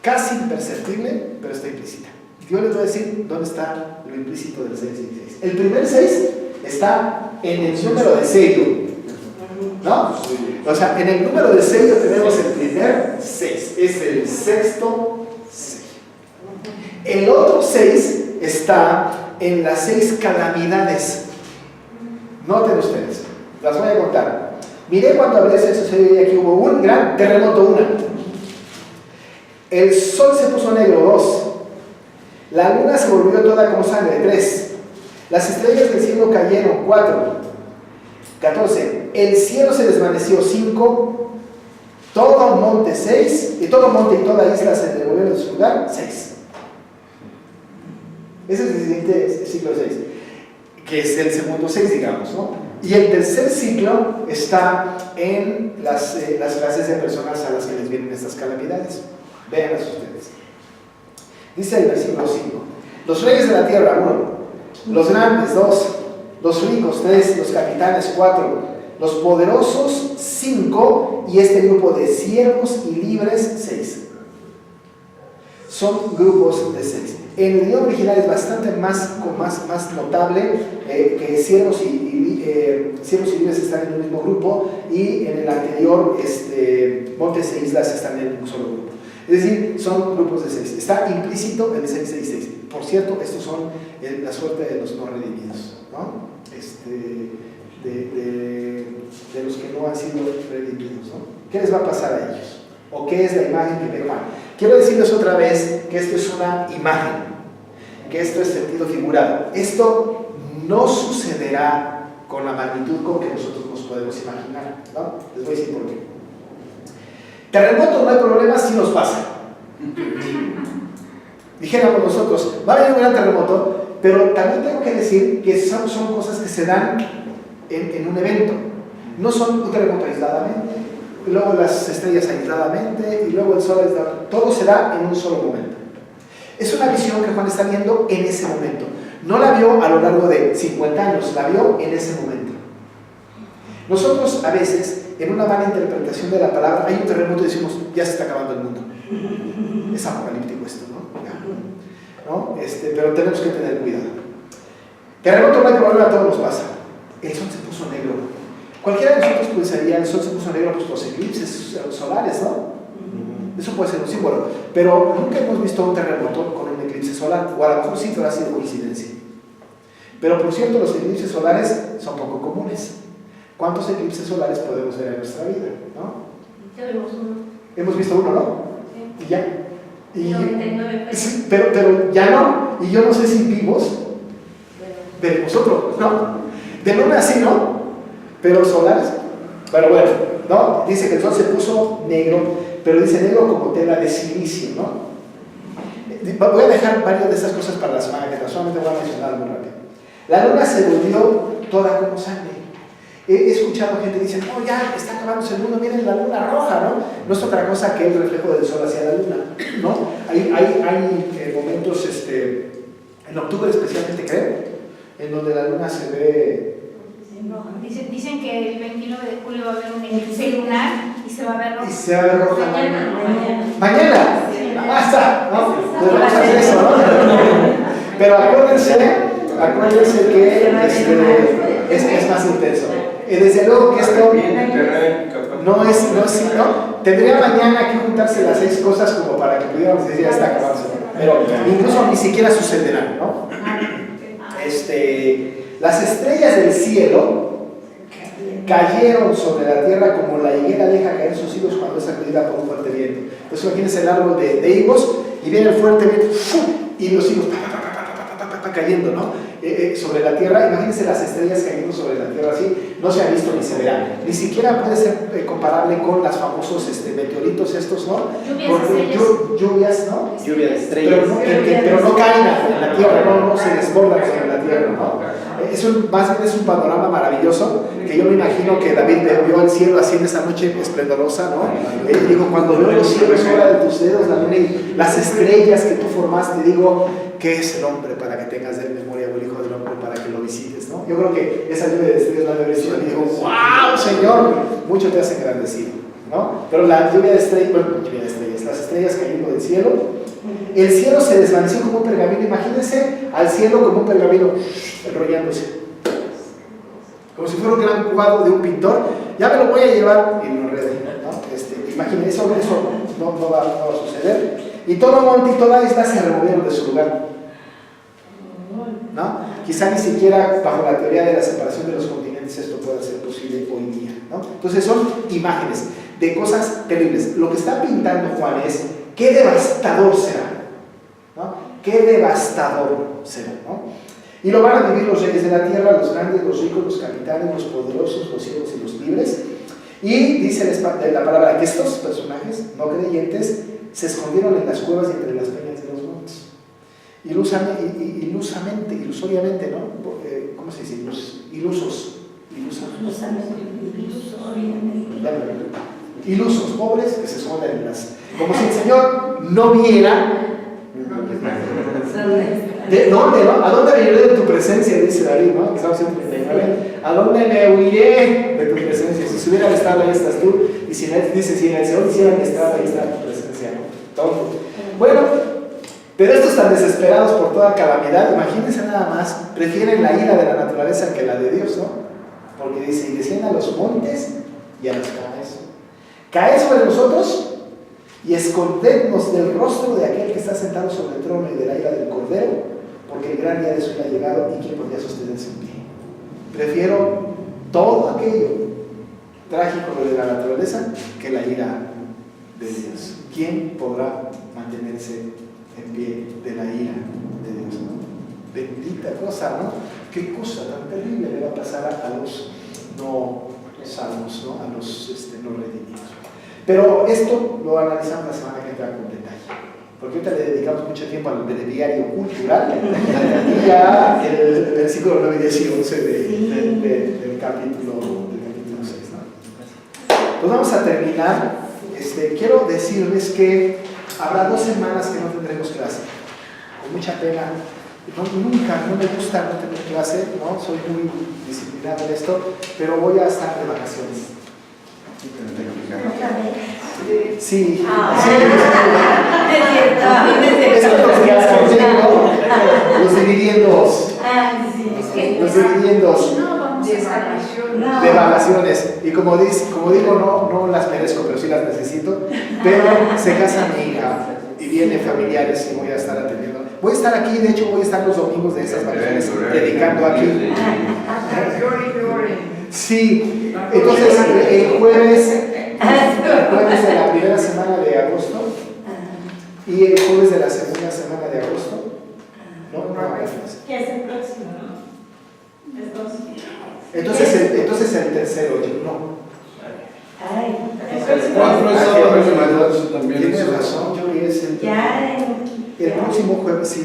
Casi imperceptible, pero está implícita. Yo les voy a decir dónde está lo implícito del 666. El primer 6 está en el número de sello, ¿no? O sea, en el número de sello tenemos el primer 6, es el sexto sello. El otro 6 está en las 6 calamidades. Noten ustedes, las voy a contar. Miré cuando hablé de sexto sello y aquí hubo un gran terremoto, 1. El sol se puso negro, 2. La luna se volvió toda como sangre, 3. Las estrellas del cielo cayeron, 4. 14. El cielo se desvaneció, 5. Todo monte, 6. Y todo monte y toda isla se devolvieron de su lugar, 6. Ese es el siguiente ciclo 6, que es el segundo 6, digamos, ¿no? Y el tercer ciclo está en las clases de personas a las que les vienen estas calamidades. Véanlas ustedes. Dice el versículo 5: los reyes de la tierra, 1. Los grandes, 2. Los ricos, 3. Los capitanes, 4. Los poderosos, 5. Y este grupo de siervos y libres, 6. Son grupos de 6. En el idioma original es bastante más notable que siervos y libres están en un mismo grupo, y en el anterior montes e islas están en un solo grupo. Es decir, son grupos de 6. Está implícito el 666. Por cierto, estos son la suerte de los no redimidos, ¿no? De los que no han sido redimidos, ¿no? ¿Qué les va a pasar a ellos? ¿O qué es la imagen que ve Juan? Quiero decirles otra vez que esto es una imagen, que esto es sentido figurado. Esto no sucederá con la magnitud con que nosotros nos podemos imaginar, ¿no? Les voy a decir por qué. Terremoto, no hay problema, sí nos pasa. Dijéramos nosotros, va a haber un gran terremoto, pero también tengo que decir que son cosas que se dan en un evento. No son un terremoto aisladamente, y luego las estrellas aisladamente, y luego el sol aisladamente. Todo se da en un solo momento. Es una visión que Juan está viendo en ese momento. No la vio a lo largo de 50 años, la vio en ese momento. Nosotros a veces, en una mala interpretación de la palabra, hay un terremoto y decimos, ya se está acabando el mundo. Es apocalíptico esto, ¿no? Pero tenemos que tener cuidado. Terremoto, no hay problema, todo nos pasa. El sol se puso negro. Cualquiera de nosotros pensaría, el sol se puso negro pues los eclipses solares, ¿no? Eso puede ser un símbolo, pero nunca hemos visto un terremoto con un eclipse solar, o a lo mejor sí, pero ha sido coincidencia. Pero por cierto, los eclipses solares son poco comunes. ¿Cuántos eclipses solares podemos ver en nuestra vida? ¿No? Ya vimos uno. Hemos visto uno, ¿no? Sí. Y ya. 99 pesos. Sí, pero ya no, y yo no sé si vivos veremos otro, ¿no? De luna así, ¿no? Pero solares, pero bueno, ¿no? Dice que el sol se puso negro, pero dice negro como tela de silicio, ¿no? Voy a dejar varias de estas cosas para la semana que viene, solamente voy a mencionar muy rápido. La luna se volvió toda como sangre. He escuchado gente que dice, no, ya está acabándose el mundo, miren la luna roja, ¿no? No es otra cosa que el reflejo del sol hacia la luna, ¿no? Hay momentos, en octubre especialmente creo, en donde la luna se ve... Dicen que el 29 de julio va a haber un eclipse lunar y se va a ver roja. Y se va a ver roja. Mañana. Ah, está, ¿no? Pues vamos a hacer eso, ¿no? Pero acuérdense que es más intenso. Desde luego que esto no es, ¿no? Tendría mañana que juntarse las 6 cosas como para que pudiéramos decir ya está acabándose. Pero incluso ni siquiera sucederá, ¿no? Las estrellas del cielo cayeron sobre la tierra como la higuera deja caer sus higos cuando es sacudida por un fuerte viento. Entonces imagínense el árbol de higos y viene el fuerte viento y los higos cayendo, ¿no? Sobre la tierra. Imagínense las estrellas cayendo sobre la tierra así, no se ha visto ni se verá. Ni siquiera puede ser comparable con los famosos meteoritos estos, ¿no? Lluvias, ¿no? Lluvia de estrellas. Pero no caen en la tierra, no se desbordan sobre la tierra, ¿no? más bien es un panorama maravilloso, que yo me imagino que David vio el cielo así en esa noche esplendorosa, ¿no? Él dijo, cuando veo los cielos obra de tus dedos, la luna y las estrellas que tú formaste, digo, ¿qué es el hombre para que tengas de memoria, o el hijo del hombre para que lo visites, ¿no? Yo creo que esa lluvia de estrellas la de y dijo, ¡wow, Señor! Mucho te has engrandecido, ¿no? Pero la lluvia de estrellas, las estrellas cayendo del cielo, el cielo se desvaneció como un pergamino. Imagínense al cielo como un pergamino enrollándose, como si fuera un gran cuadro de un pintor. Ya me lo voy a llevar y lo enredé, ¿no? Imagínense, eso no va a suceder. Y todo monte y toda isla se removieron de su lugar, ¿no? Quizá ni siquiera bajo la teoría de la separación de los continentes esto pueda ser posible hoy día, ¿no? Entonces son imágenes de cosas terribles. Lo que está pintando Juan es qué devastador será, ¿no? Qué devastador será, ¿no? Y lo van a vivir los reyes de la tierra, los grandes, los ricos, los capitanes, los poderosos, los ciegos y los libres. Y dice la palabra que estos personajes no creyentes se escondieron en las cuevas y entre las peñas de los montes. Ilusoriamente, ¿no? ¿Cómo se dice? Ilusos, pobres que se esconden en las... Como si el Señor no viera. ¿De dónde, no? ¿A dónde me iré de tu presencia? Dice David, ¿no? Estamos en 39. ¿A dónde me huiré de tu presencia? Si se hubiera estado, ahí estás tú. Y si dice, si en el Señor hiciera mi estado, ahí está tu presencia, ¿no? Todo. Bueno, pero estos tan desesperados por toda calamidad, imagínense nada más, prefieren la ira de la naturaleza que la de Dios, ¿no? Porque dice, y descienda a los montes y a los caes. Caed sobre nosotros y escondednos del rostro de aquel que está sentado sobre el trono y de la ira del Cordero, porque el gran día de su ira ha llegado y quién podría sostenerse en pie. Prefiero todo aquello trágico de la naturaleza que la ira de Dios. ¿Quién podrá mantenerse en pie de la ira de Dios, ¿no? Bendita cosa, ¿no? Qué cosa tan terrible le va a pasar a los no salvos, ¿no? A los no redimidos. Pero esto lo analizamos la semana que entra con detalle, porque ahorita le dedicamos mucho tiempo al breviario cultural y ya el versículo 9, 10 y 11 del capítulo 6, ¿no? Pues vamos a terminar. Quiero decirles que habrá 2 semanas que no tendremos clase, con mucha pena. No me gusta no tener clase, ¿no? Soy muy disciplinado en esto, pero voy a estar de vacaciones. Sí. Los dividí en dos. De vacaciones. Y como digo, no las merezco, pero sí las necesito. Pero se casa mi hija y vienen familiares y voy a estar atendiendo. Voy a estar aquí, de hecho voy a estar los domingos de esas vacaciones predicando aquí. Sí, entonces el jueves de la primera semana de agosto y el jueves de la segunda semana de agosto. ¿Qué es el próximo? Entonces el tercero, no. Tienes razón, yo es el próximo jueves, sí.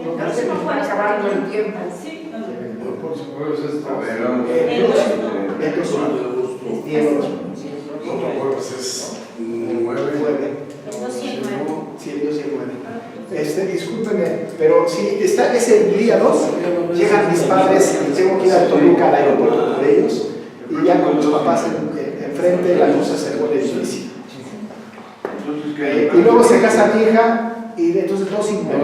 El próximo jueves acabando el tiempo. Sí. El próximo jueves es el otro jueves es 9. Sí, el 2 y el 9. Discúlpenme, pero si está ese día 2, llegan mis padres y tengo que ir a Toluca al aeropuerto con ellos y ya con los papás enfrente la cosa se pone difícil. Y luego se casa mi hija y entonces 2 y 9.